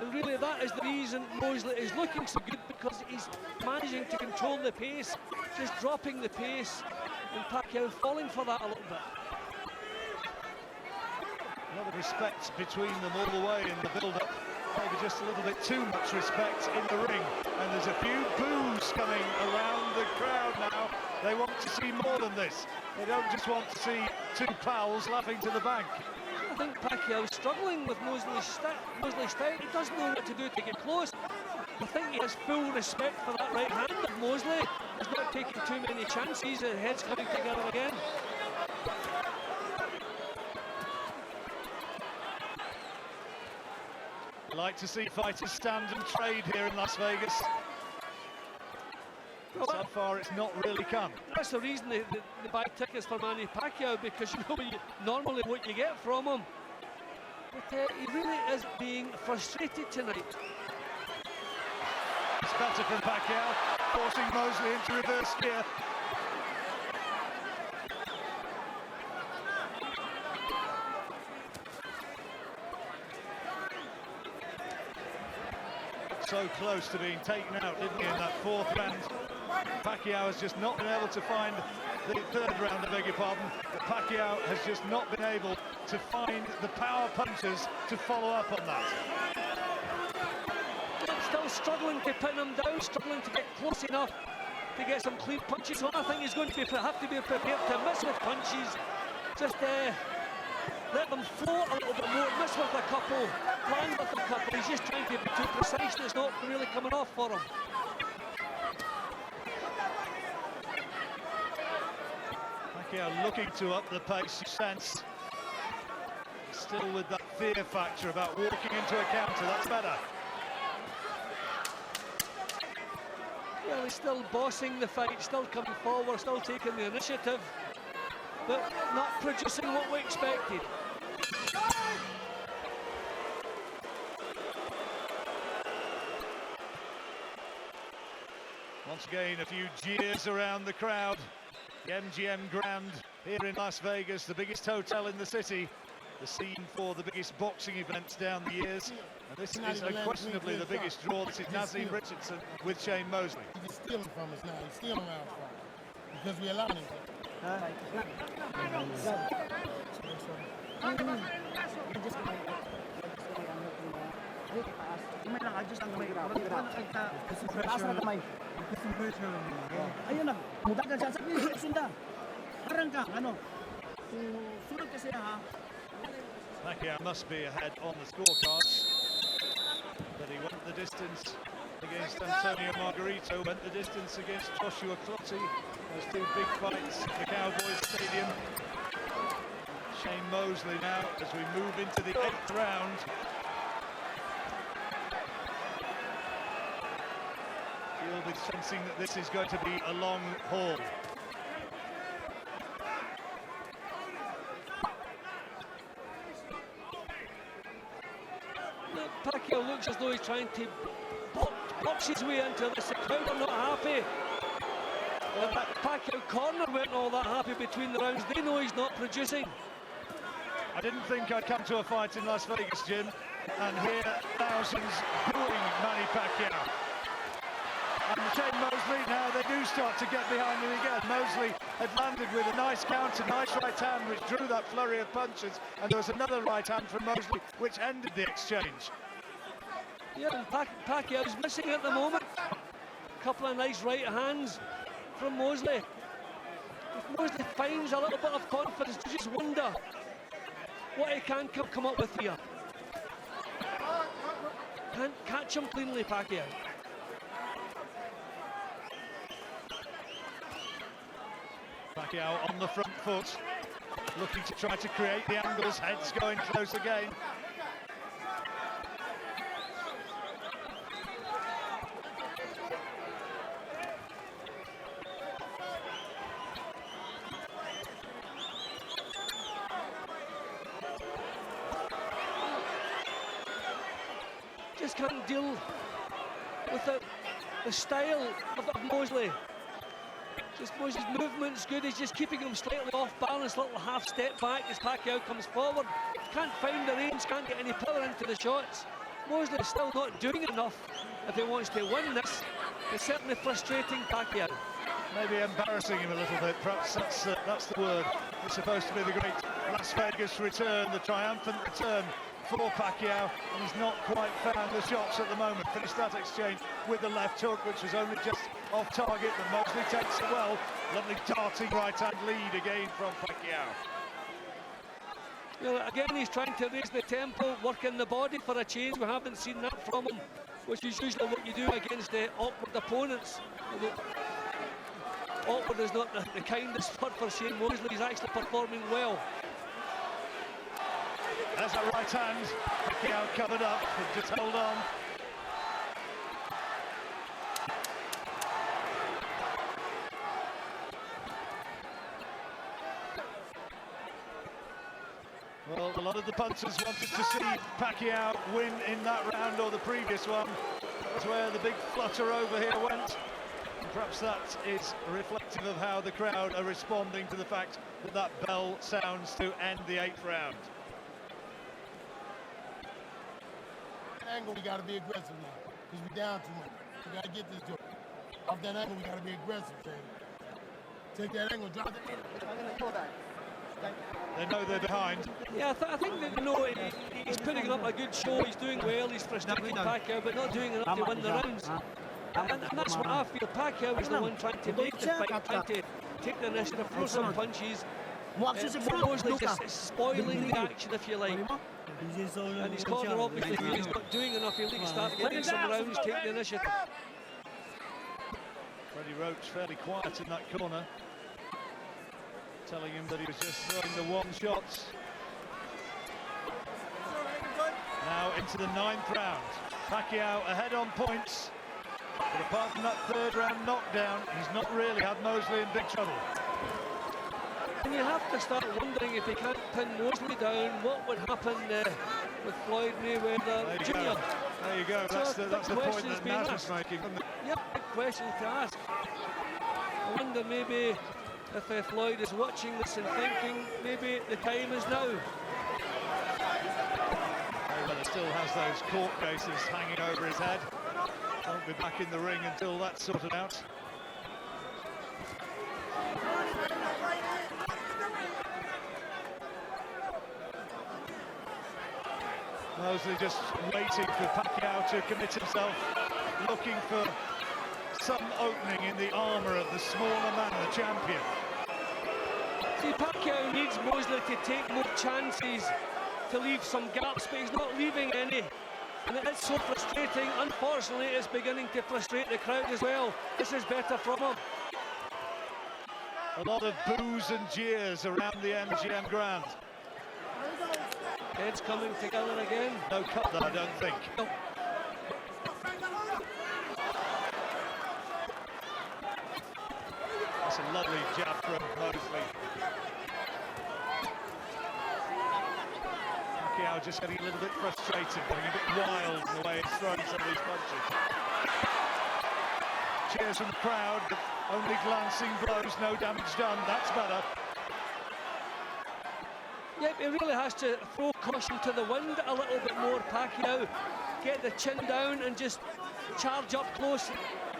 And really that is the reason Mosley is looking so good, because he's managing to control the pace, just dropping the pace, and Pacquiao falling for that a little bit. A lot of respect between them all the way in the build-up. Maybe just a little bit too much respect in the ring. And there's a few boos coming around the crowd now. They want to see more than this. They don't just want to see two pals laughing to the bank. I think Pacquiao's struggling with Mosley's style. He doesn't know what to do to get close. I think he has full respect for that right hand of Mosley. He's not taking too many chances. The head's coming together again. I like to see fighters stand and trade here in Las Vegas. But so far it's not really come. That's the reason they buy tickets for Manny Pacquiao, because you know normally what you get from him. But he really is being frustrated tonight. It's better from Pacquiao, forcing Mosley into reverse gear. So close to being taken out, didn't he, in that fourth round? Pacquiao has just not been able to find the third round, I beg your pardon. But Pacquiao has just not been able to find the power punches to follow up on that. Still struggling to pin him down, struggling to get close enough to get some clean punches. So I think he's going to have to be prepared to miss with punches. Just let them float a little bit more, miss with a couple, land with a couple. He's just trying to be too precise and it's not really coming off for him. Pacquiao looking to up the pace, you sense. Still with that fear factor about walking into a counter, that's better. Well, he's still bossing the fight, still coming forward, still taking the initiative, but not producing what we expected. Once again, a few jeers around the crowd. The MGM Grand here in Las Vegas, the biggest hotel in the city, the scene for the biggest boxing events down the years. And this is unquestionably the biggest draw. This is Nazim Richardson with Shane Mosley. He's stealing from us now. He's stealing around from us because we allowed him Ayun na, muda ka siya. Sabi niya, sunda. Parang ka, ano, sunod kasi ha. Pacquiao must be ahead on the scorecards, but he went the distance against Antonio Margarito, went the distance against Joshua Clottey. Those two big fights at the Cowboys Stadium. Shane Mosley now as we move into the 8th round. You'll be sensing that this is going to be a long haul. Pacquiao looks as though he's trying to box his way into this. The crowd are not happy. Pacquiao corner weren't all that happy between the rounds. They know he's not producing. I didn't think I'd come to a fight in Las Vegas, Jim, and hear thousands booing Manny Pacquiao. And Shane Mosley, now they do start to get behind him again. Mosley had landed with a nice counter, nice right hand, which drew that flurry of punches, and there was another right hand from Mosley, which ended the exchange. Yeah, and Pacquiao's missing at the moment. A couple of nice right hands from Mosley. If Mosley finds a little bit of confidence, you just wonder what he can come up with here. Can't catch him cleanly, Pacquiao. Pacquiao on the front foot, looking to try to create the angles, heads going close again. Just can't deal with the style of Mosley. Just Mosley's movement's good, he's just keeping him slightly off balance, little half step back as Pacquiao comes forward. Can't find the range, can't get any power into the shots. Mosley's still not doing enough if he wants to win this. It's certainly frustrating Pacquiao. Maybe embarrassing him a little bit, perhaps that's the word. It's supposed to be the great Las Vegas return, the triumphant return for Pacquiao, and he's not quite found the shots at the moment. Finished that exchange with the left hook, which was only just off target, but Mosley takes it well. Lovely darting right-hand lead again from Pacquiao. You know, again, he's trying to raise the tempo, working the body for a change. We haven't seen that from him, which is usually what you do against the awkward opponents. Awkward is not the kindest word for Shane Mosley. He's actually performing well. There's a right hand, Pacquiao covered up, but just held on. Well, a lot of the punters wanted to see Pacquiao win in that round or the previous one. That's where the big flutter over here went. And perhaps that is reflective of how the crowd are responding to the fact that that bell sounds to end the 8th round. Angle, we got to be aggressive now because we're down too much. We got to get this joint. Off that angle, we got to be aggressive, Shane. Take that angle, drop it. They know they're behind. Yeah, I think that, you know, he's putting up a good show. He's doing well. He's frustrating Pacquiao, but not doing enough to win the rounds. And that's what I feel. Pacquiao is the one trying to make the fight, trying to take the initiative, throw some punches. Mosley just spoiling the action, if you like. And his corner obviously he's not doing enough. He'll need to start getting some rounds, take the initiative. Freddie Roach fairly quiet in that corner, telling him that he was just throwing the one shots. Now into the 9th round. Pacquiao ahead on points, but apart from that 3rd round knockdown, he's not really had Mosley in big trouble. And you have to start wondering if he can't pin Mosley down, what would happen with Floyd Mayweather Jr. There you go, that's the point that Naz was making. Yeah, big question to ask. I wonder maybe if Floyd is watching this and thinking maybe the time is now. Mayweather still has those court cases hanging over his head. Won't be back in the ring until that's sorted out. Mosley just waiting for Pacquiao to commit himself, looking for some opening in the armour of the smaller man, the champion. See, Pacquiao needs Mosley to take more chances, to leave some gaps, but he's not leaving any. And it's so frustrating. Unfortunately, it's beginning to frustrate the crowd as well. This is better from him. A lot of boos and jeers around the MGM Grand. Heads coming together again. No cut there, I don't think. No. That's a lovely jab from Mosley. Pacquiao just getting a little bit frustrated, getting a bit wild in the way he's throwing some of these punches. Cheers from the crowd, but only glancing blows, no damage done. That's better. Yep, he really has to throw caution to the wind a little bit more, Pacquiao. Get the chin down and just charge up close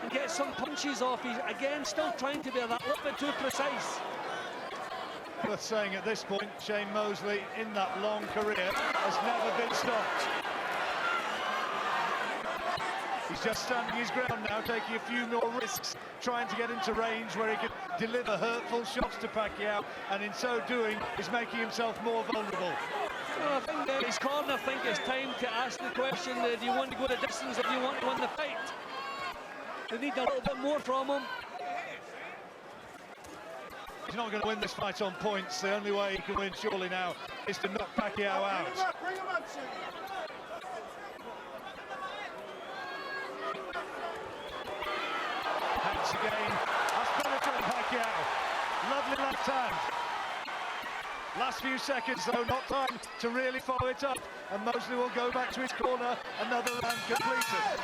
and get some punches off. He's, again, still trying to be that little bit too precise. Worth saying at this point, Shane Mosley, in that long career, has never been stopped. He's just standing his ground now, taking a few more risks, trying to get into range where he can deliver hurtful shots to Pacquiao, and in so doing, is making himself more vulnerable. Well, I think his corner think it's time to ask the question, do you want to go the distance or do you want to win the fight? They need a little bit more from him. He's not going to win this fight on points. The only way he can win surely now is to knock Pacquiao out. Bring him up, Shane. Hands again. That's better from Pacquiao. Lovely left hand. Last few seconds though, not time to really follow it up. And Mosley will go back to his corner. Another round completed.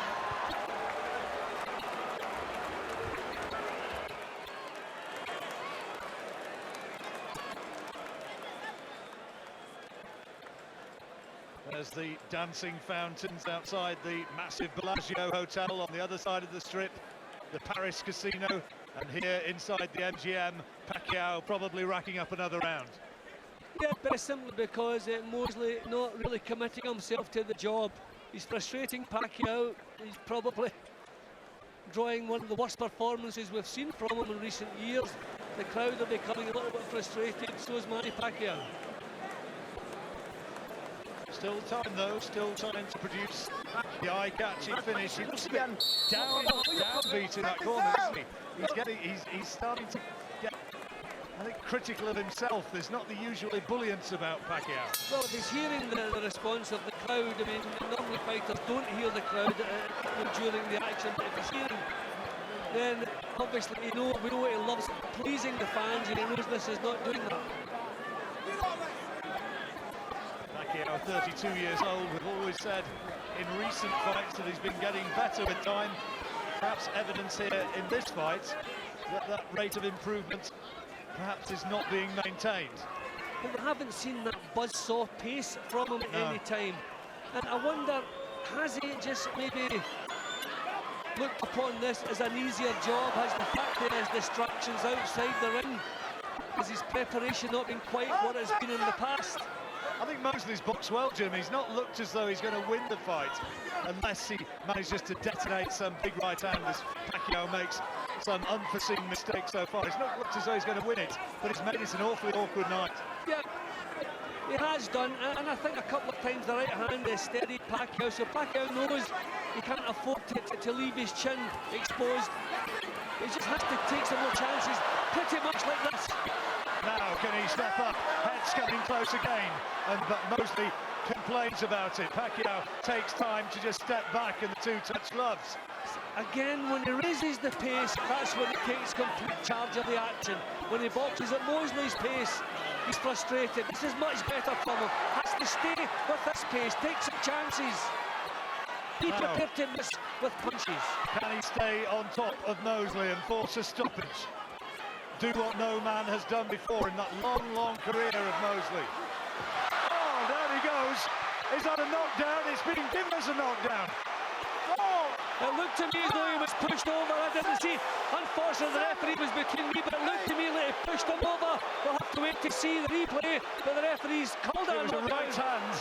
There's the dancing fountains outside the massive Bellagio Hotel on the other side of the strip, the Paris Casino, and here inside the MGM, Pacquiao probably racking up another round. Yeah, but it's simply because Mosley not really committing himself to the job. He's frustrating Pacquiao. He's probably drawing one of the worst performances we've seen from him in recent years. The crowd are becoming a little bit frustrated, so is Manny Pacquiao. Still time though, still time to produce the eye-catching finish. He looks a bit downbeat in that corner, isn't he? He's starting to get, I think, critical of himself. There's not the usual ebullience about Pacquiao. Well, if he's hearing the response of the crowd, I mean, normally fighters don't hear the crowd during the action, but if he's hearing, then obviously we know he loves pleasing the fans, and he knows this is not doing that. Pacquiao, 32 years old, we've always said in recent fights that he's been getting better with time. Perhaps evidence here in this fight that that rate of improvement perhaps is not being maintained. But we haven't seen that buzzsaw pace from him at any time. And I wonder, has he just maybe looked upon this as an easier job? Has the fact that there's distractions outside the ring, has his preparation not been quite what it's been in the past? I think Mosley's boxed well, Jim. He's not looked as though he's going to win the fight unless he manages to detonate some big right hand as Pacquiao makes some unforeseen mistakes so far. He's not looked as though he's going to win it, but it's made it an awfully awkward night. Yeah, he has done, and I think a couple of times the right hand has steadied Pacquiao, so Pacquiao knows he can't afford to leave his chin exposed. He just has to take some more chances, pretty much like this. Now can he step up? Head's coming close again, but Mosley complains about it. Pacquiao takes time to just step back and the two touch gloves. Again, when he raises the pace, that's when he takes complete charge of the action. When he boxes at Mosley's pace, he's frustrated. This is much better for him. Has to stay with this pace, take some chances. Be prepared to miss with punches. Can he stay on top of Mosley and force a stoppage? Do what no man has done before in that long, long career of Mosley. Oh, down he goes. Is that a knockdown? It's been given as a knockdown. Oh! It looked to me as though he was pushed over. I didn't see. Unfortunately, the referee was between me, but it looked to me like he pushed him over. We'll have to wait to see the replay, but the referee's called it. It was a right hand.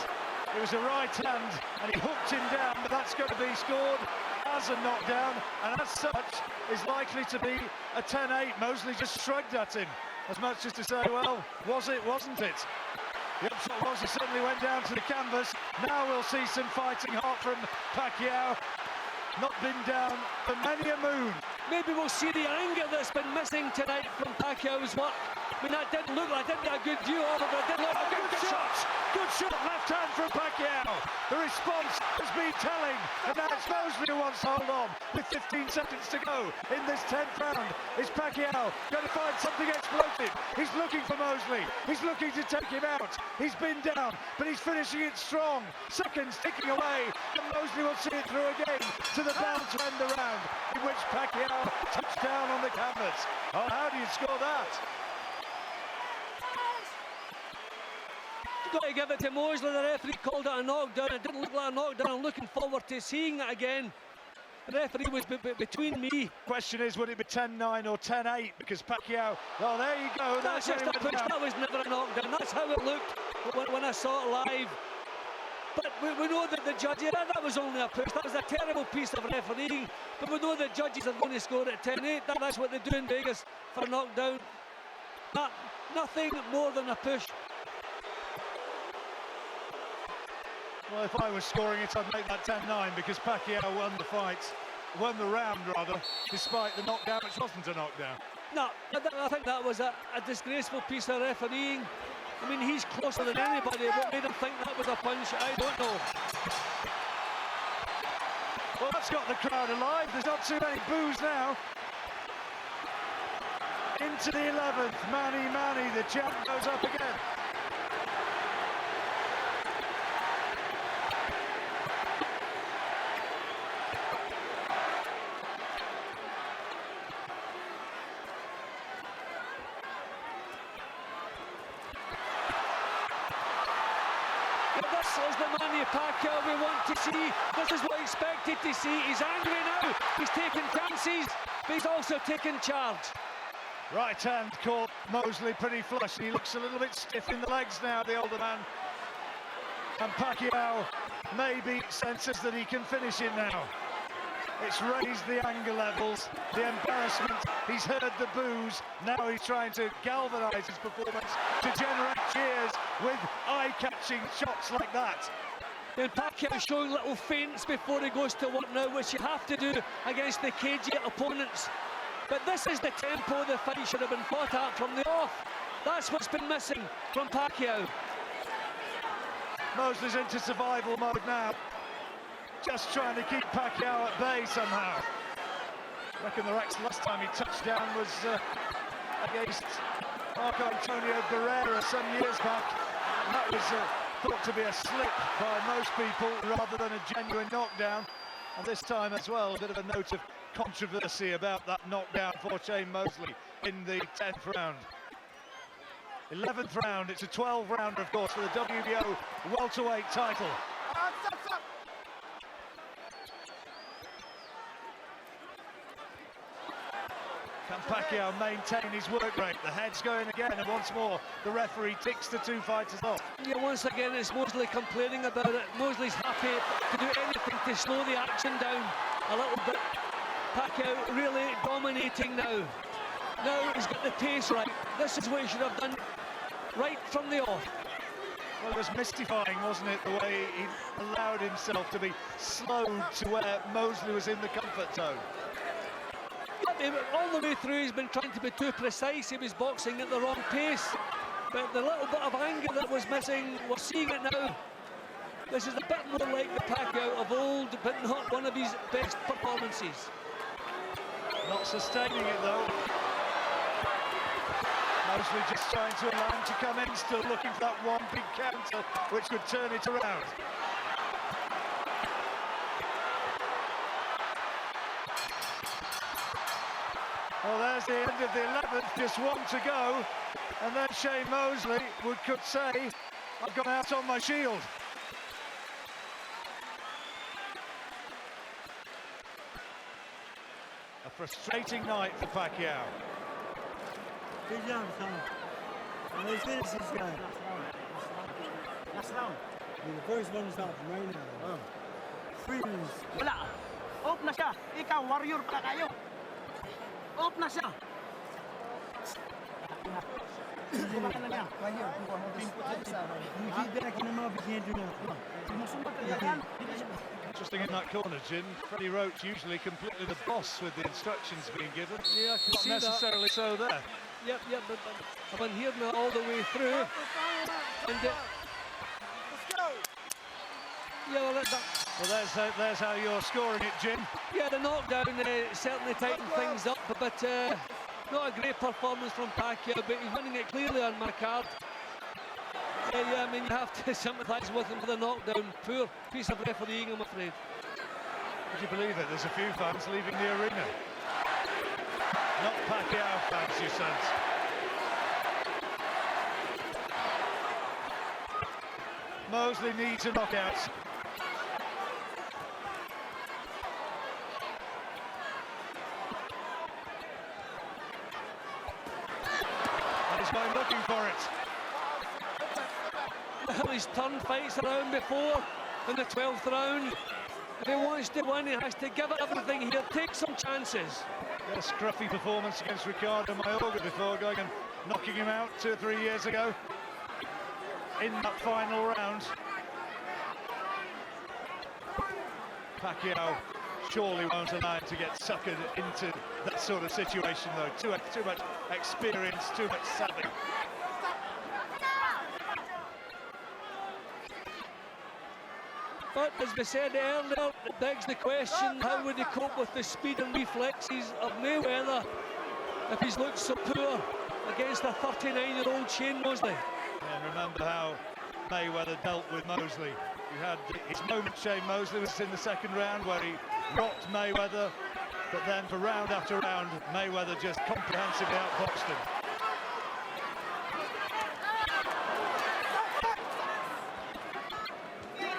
It was a right hand, and he hooked him down, but that's going to be scored as a knockdown, and as such is likely to be a 10-8. Mosley just shrugged at him, as much as to say, well, was it, wasn't it? The upshot was he certainly went down to the canvas. Now we'll see some fighting heart from Pacquiao. Not been down for many a moon. Maybe we'll see the anger that's been missing tonight from Pacquiao's work. I mean, that didn't look like, I didn't get a good view of it, but it did look like a good shot. Good shot, left hand from Pacquiao. The response has been telling, and now it's Mosley who wants to hold on with 15 seconds to go in this 10th round. Is Pacquiao going to find something explosive? He's looking for Mosley. He's looking to take him out. He's been down, but he's finishing it strong. Seconds ticking away, and Mosley will see it through again to the bound to end the round, in which Pacquiao touched down on the canvas. Oh, how do you score that? Got to give it to Mosley. The referee called it a knockdown. It didn't look like a knockdown. I'm looking forward to seeing it again. The referee was between me. Question is, would it be 10-9 or 10-8? Because Pacquiao, oh, there you go. That's just a push. That was never a knockdown. That's how it looked when I saw it live. But we know that the judges, that was only a push. That was a terrible piece of refereeing. But we know the judges are going to score at 10-8. That's what they do in Vegas for a knockdown. Nothing more than a push. Well, if I was scoring it, I'd make that 10-9 because Pacquiao won the fight, won the round rather, despite the knockdown, which wasn't a knockdown. No, I think that was a disgraceful piece of refereeing. I mean, he's closer than anybody. What made him think that was a punch, I don't know. Well, that's got the crowd alive. There's not too many boos now. Into the 11th, Manny, the champ goes up again. This is the Manny Pacquiao we want to see. This is what we expected to see. He's angry now. He's taking chances, but he's also taking charge. Right hand caught Mosley pretty flush. He looks a little bit stiff in the legs now, the older man. And Pacquiao maybe senses that he can finish it now. It's raised the anger levels, the embarrassment. He's heard the boos. Now he's trying to galvanise his performance to generate cheers with eye-catching shots like that. And Pacquiao showing little feints before he goes to work now, which you have to do against the cagey opponents. But this is the tempo the fight should have been fought at from the off. That's what's been missing from Pacquiao. Mosley's into survival mode now. Just trying to keep Pacquiao at bay somehow. I reckon the last time he touched down was against Marco Antonio Barrera some years back. And that was thought to be a slip by most people rather than a genuine knockdown. And this time as well, a bit of a note of controversy about that knockdown for Shane Mosley in the 10th round. 11th round, it's a 12-rounder, of course, for the WBO Welterweight title. Can Pacquiao maintain his work rate? The head's going again, and once more, the referee ticks the two fighters off. Yeah, once again, it's Mosley complaining about it. Mosley's happy to do anything to slow the action down a little bit. Pacquiao really dominating now. Now he's got the pace right. This is what he should have done right from the off. Well, it was mystifying, wasn't it, the way he allowed himself to be slowed to where Mosley was in the comfort zone. All the way through, he's been trying to be too precise. He was boxing at the wrong pace. But the little bit of anger that was missing, we're seeing it now. This is a bit more like the Pacquiao of old, but not one of his best performances. Not sustaining it, though. Mosley just trying to allow him to come in, still looking for that one big counter, which could turn it around. Well, there's the end of the 11th, just one to go. And then Shane Mosley could say, I've gone out on my shield. A frustrating night for Pacquiao. Good job, son. Now let's finish this guy. Last round. The first one is up right now. 3 minutes. Wala. Off na siya. Ikaw, warrior pa kayo. Off na siya. Right here. You get back in the mouth, you can't do nothing. Interesting in that corner, Jim. Freddie Roach usually completely the boss with the instructions being given. Yeah, I can Not see necessarily so there. Yep, but I've been hearing that all the way through. And yeah, well, there's how you're scoring it, Jim. yeah, the knockdown certainly tightened things up, but not a great performance from Pacquiao, but he's winning it clearly on my card. Yeah, I mean, you have to sympathise with him for the knockdown. Poor piece of refereeing, I'm afraid. Would you believe it? There's a few fans leaving the arena. Not Pacquiao fans, you sense. Mosley needs a knockout. And he's going looking for it. Well, he's turned fights around before. in the 12th round. If he wants to win, he has to give it everything here, take some chances. A scruffy performance against Ricardo Mayorga before going and knocking him out 2 or 3 years ago in that final round. Pacquiao surely won't allow him to get suckered into that sort of situation, though. Too much experience, too much savvy. But as we said earlier, it begs the question, how would he cope with the speed and reflexes of Mayweather if he's looked so poor against a 39-year-old Shane Mosley? And remember how Mayweather dealt with Mosley. He had his moment, Shane Mosley was in the second round where he rocked Mayweather, but then for round after round, Mayweather just comprehensively outboxed him.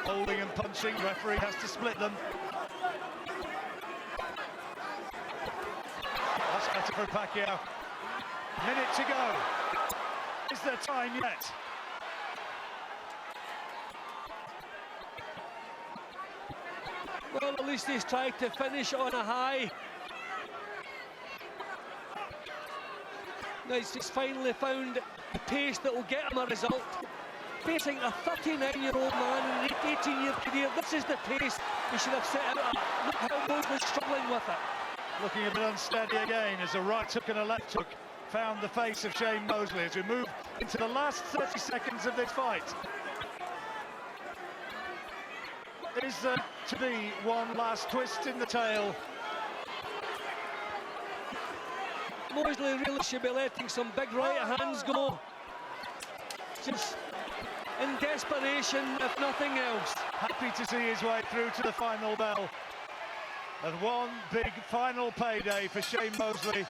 Holding and punching, referee has to split them. That's better for Pacquiao. Minute to go. Is there time yet? Well, at least he's tried to finish on a high. Now he's finally found the pace that will get him a result. Facing a 39-year-old man in an 18-year career, this is the pace he should have set out at. Look how Mosley's struggling with it. Looking a bit unsteady again as a right hook and a left hook found the face of Shane Mosley as we move into the last 30 seconds of this fight. Is there to be one last twist in the tail? Mosley really should be letting some big right hands go. Just in desperation, if nothing else. Happy to see his way through to the final bell. And one big final payday for Shane Mosley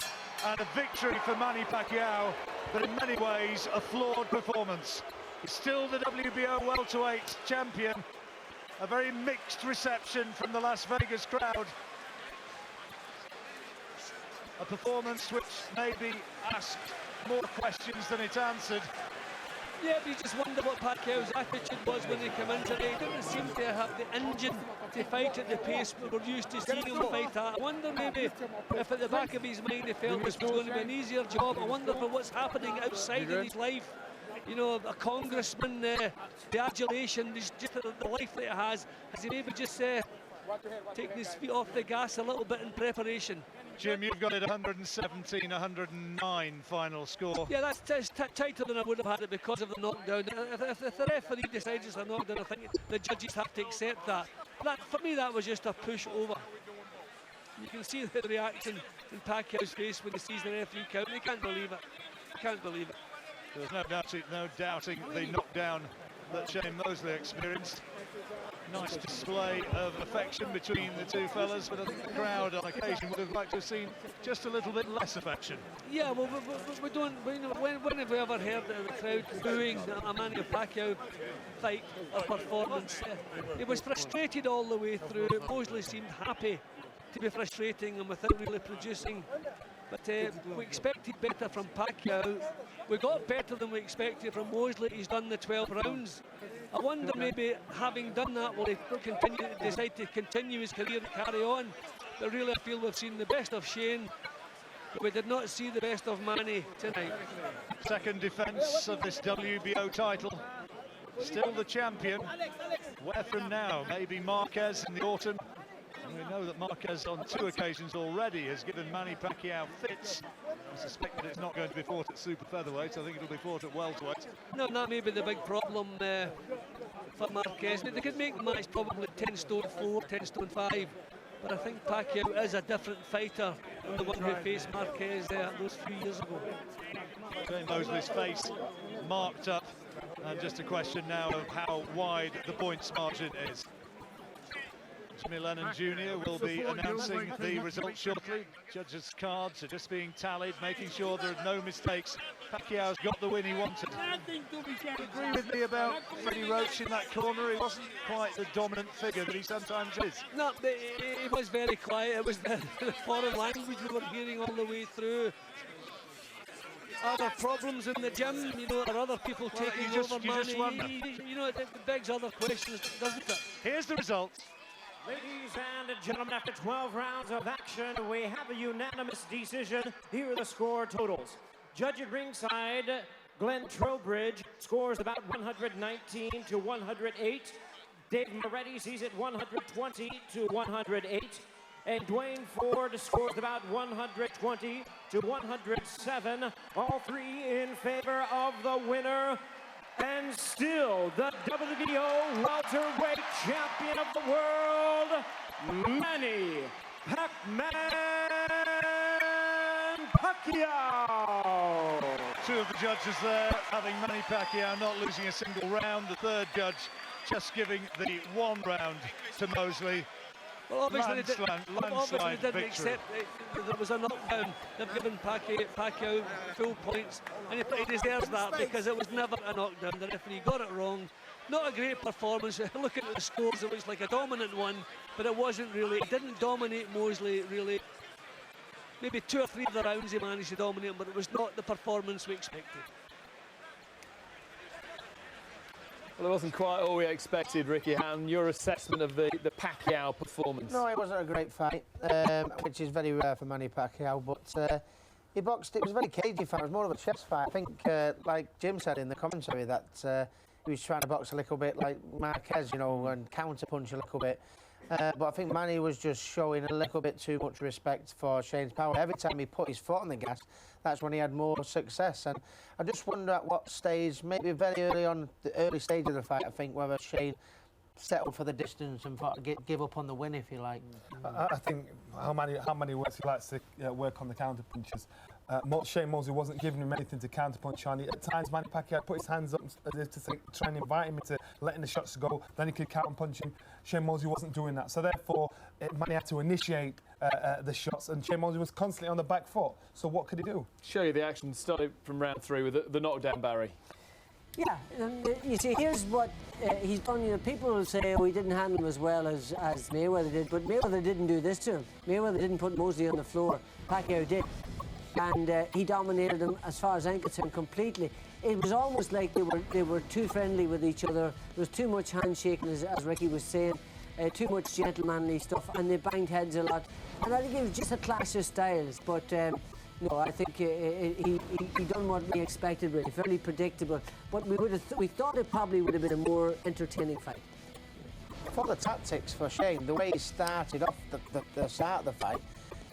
and a victory for Manny Pacquiao, but in many ways a flawed performance. He's still the WBO Welterweight champion. A very mixed reception from the Las Vegas crowd. A performance which maybe asked more questions than it answered. Yeah, but you just wonder what Pacquiao's attitude was when he came in today. He didn't seem to have the engine to fight at the pace we're used to seeing him fight at. I wonder maybe if at the back of his mind he felt this was going to be an easier job. I wonder for what's happening outside of his life. You know, a congressman, the adulation, just the life that he has he maybe just taken his feet off the gas a little bit in preparation? Jim, you've got it 117-109 final score. Yeah, that's tighter than I would have had it because of the knockdown. If the referee decides it's a knockdown, I think the judges have to accept that. For me, that was just a push over. You can see the reaction in Pacquiao's face when he sees the referee count. He can't believe it. He can't believe it. There's no doubting the knockdown that Shane Mosley experienced. Nice display of affection between the two fellas, but I think the crowd on occasion would have liked to have seen just a little bit less affection. Yeah, well, we don't. When have we ever heard the crowd booing a Manny Pacquiao fight or performance? He was frustrated all the way through. Mosley seemed happy to be frustrating and without really producing. But we expected better from Pacquiao. We got better than we expected from Mosley. He's done the 12 rounds. I wonder maybe having done that, will he decide to continue his career and carry on? But really I feel we've seen the best of Shane, but we did not see the best of Manny tonight. Second defence of this WBO title. Still the champion. Where from now? Maybe Marquez in the autumn. And we know that Marquez on 2 occasions already has given Manny Pacquiao fits. I suspect that it's not going to be fought at super featherweight. I think it'll be fought at welterweight. No, that may be the big problem for Marquez. They could make the match probably 10 stone 4, 10 stone 5. But I think Pacquiao is a different fighter than the one who faced Marquez those 3 years ago. Shane Mosley's face marked up. And just a question now of how wide the points margin is. Jimmy Lennon Jr. will be announcing the results shortly. Judges' cards are just being tallied, making sure there are no mistakes. Pacquiao's got the win he wanted. Agree with me about Freddie Roach in that corner. He wasn't quite the dominant figure that he sometimes is. No, it was very quiet. It was the foreign language we were hearing all the way through. other problems in the gym? You know, are other people taking over Manny? You know, it begs other questions, doesn't it? Here's the results. Ladies and gentlemen, after 12 rounds of action, we have a unanimous decision. Here are the score totals. Judge at ringside, Glenn Trowbridge, scores about 119 to 108. Dave Moretti sees it 120 to 108. And Dwayne Ford scores about 120 to 107. All three in favor of the winner. And still the WBO Welterweight Champion of the World, Manny Pacquiao. Two of the judges there having Manny Pacquiao not losing a single round. The third judge just giving the 1 round to Mosley. Well, obviously landslide they didn't victory. accept that there was a knockdown. They've given Pacquiao full points, and he deserves that because it was never a knockdown. The referee got it wrong. Not a great performance. Looking at the scores, it was like a dominant one, but it wasn't really. He didn't dominate Mosley, really. Maybe 2 or 3 of the rounds he managed to dominate him, but it was not the performance we expected. Well, it wasn't quite all we expected, Ricky Hatton. Your assessment of the Pacquiao performance? No, it wasn't a great fight, which is very rare for Manny Pacquiao, but he boxed. It was a very cagey fight. It was more of a chest fight. I think, like Jim said in the commentary, that he was trying to box a little bit like Marquez, you know, and counter-punch a little bit. But I think Manny was just showing a little bit too much respect for Shane's power. Every time he put his foot on the gas, that's when he had more success. And I just wonder at what stage, maybe very early on, the early stage of the fight, I think, whether Shane settled for the distance and thought to give up on the win, if you like. I think how many works he likes to work on the counter punches. Shane Mosley wasn't giving him anything to counterpunch on. At times, Manny Pacquiao put his hands up as if to try and invite him into letting the shots go. Then he could counterpunch him. Shane Mosley wasn't doing that. So therefore, Manny had to initiate the shots, and Shane Mosley was constantly on the back foot. So what could he do? Show you the action. Started from round 3 with the knockdown, Barry. Yeah, you see, here's what he's done. You know, people will say, oh, he didn't handle him as well as Mayweather did, but Mayweather didn't do this to him. Mayweather didn't put Mosley on the floor. Pacquiao did. And he dominated him, as far as I'm concerned, completely. It was almost like they were too friendly with each other. There was too much handshaking, as Ricky was saying, too much gentlemanly stuff, and they banged heads a lot. And I think it was just a clash of styles. But no, I think he done what we expected, really, fairly predictable. But we thought it probably would have been a more entertaining fight. For the tactics for Shane, the way he started off the start of the fight,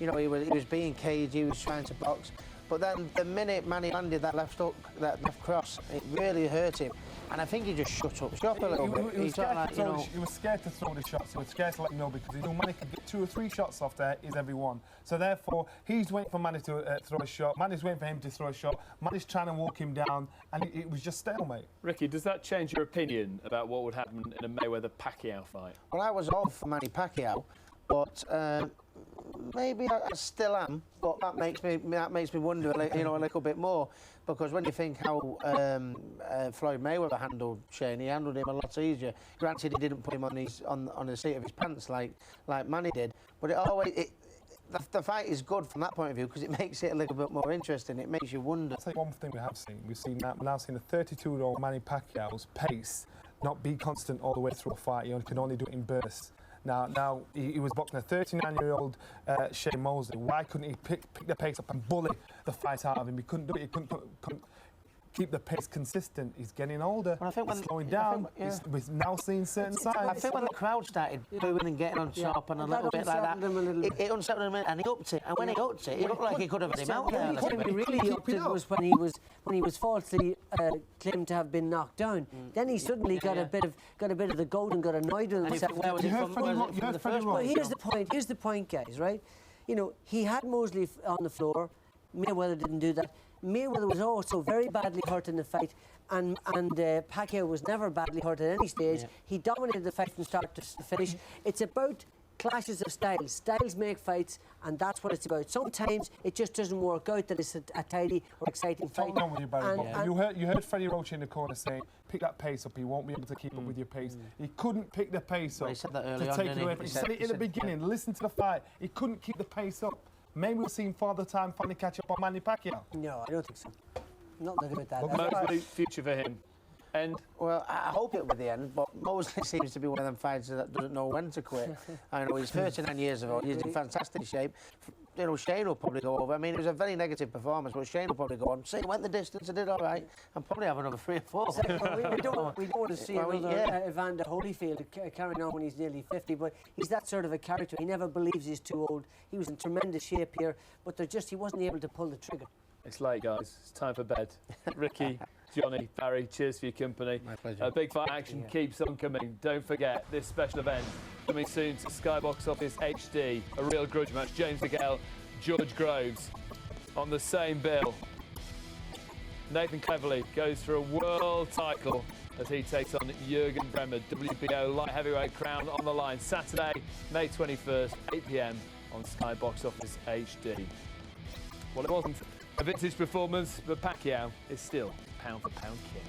you know, he was being cagey, he was trying to box. But then the minute Manny landed that left hook, that left cross, it really hurt him. And I think he just shut up shop a little bit. He was scared to throw the shots. He was scared to let him know because he knew Manny could get 2 or 3 shots off there, is every one. So therefore, he's waiting for Manny to throw a shot. Manny's waiting for him to throw a shot. Manny's trying to walk him down, and it was just stalemate. Ricky, does that change your opinion about what would happen in a Mayweather-Pacquiao fight? Well, I was all for Manny Pacquiao, but maybe I still am. But that makes me wonder, a little bit more, because when you think how Floyd Mayweather handled Shane, he handled him a lot easier. Granted, he didn't put him on the seat of his pants like Manny did, but the fight is good from that point of view because it makes it a little bit more interesting. It makes you wonder. I'll tell you one thing we've now seen a 32-year-old Manny Pacquiao's pace not be constant all the way through a fight. He can only do it in bursts. Now he was boxing a 39-year-old Shane Mosley. Why couldn't he pick the pace up and bully the fight out of him? He couldn't do it. He couldn't keep the pace consistent. He's getting older. Well, he's slowing down. We're now seeing certain signs. I think when the crowd started booing and getting on top and a little bit like that, it unsettled him, and he upped it. And when he upped it, it looked like he could have had him out there. When he really upped it was when he was falsely claimed to have been knocked down. Then he suddenly got a bit of the gold and got annoyed with himself. But here's the point, guys. Right? You know, he had Mosley on the floor. Mayweather didn't do that. Mayweather was also very badly hurt in the fight, and Pacquiao was never badly hurt at any stage. Yeah. He dominated the fight from start to finish. It's about clashes of styles. Styles make fights, and that's what it's about. Sometimes it just doesn't work out that it's a tidy or exciting fight. With you, Barry, you heard Freddie Roach in the corner say, pick that pace up, he won't be able to keep up with your pace. He couldn't pick the pace up. He said that early on, didn't he? He said it in the beginning. Listen to the fight. He couldn't keep the pace up. maybe we'll see him Father Time finally catch up on Manny Pacquiao. No, I don't think so. Not looking at that. Mosley, future for him. And well, I hope it will be the end, but Mosley seems to be one of them fighters that doesn't know when to quit. I know he's 39 years old, he's in fantastic shape. You know, Shane will probably go over. I mean, it was a very negative performance, but Shane will probably go on. Shane went the distance and did all right, and probably have another 3 or 4. we don't want to see another Evander Holyfield carrying on when he's nearly 50, but he's that sort of a character. He never believes he's too old. He was in tremendous shape here, but he wasn't able to pull the trigger. it's late, guys. It's time for bed. Ricky, Johnny, Barry, cheers for your company. My pleasure. Big Fight action keeps on coming. Don't forget this special event coming soon to Skybox Office HD. A real grudge match. James Miguel, George Groves on the same bill. Nathan Cleverly goes for a world title as he takes on Jürgen Bremer. WBO light heavyweight crown on the line. Saturday, May 21st, 8 p.m. on Skybox Office HD. Well, it wasn't a vintage performance, but Pacquiao is still pound-for-pound king.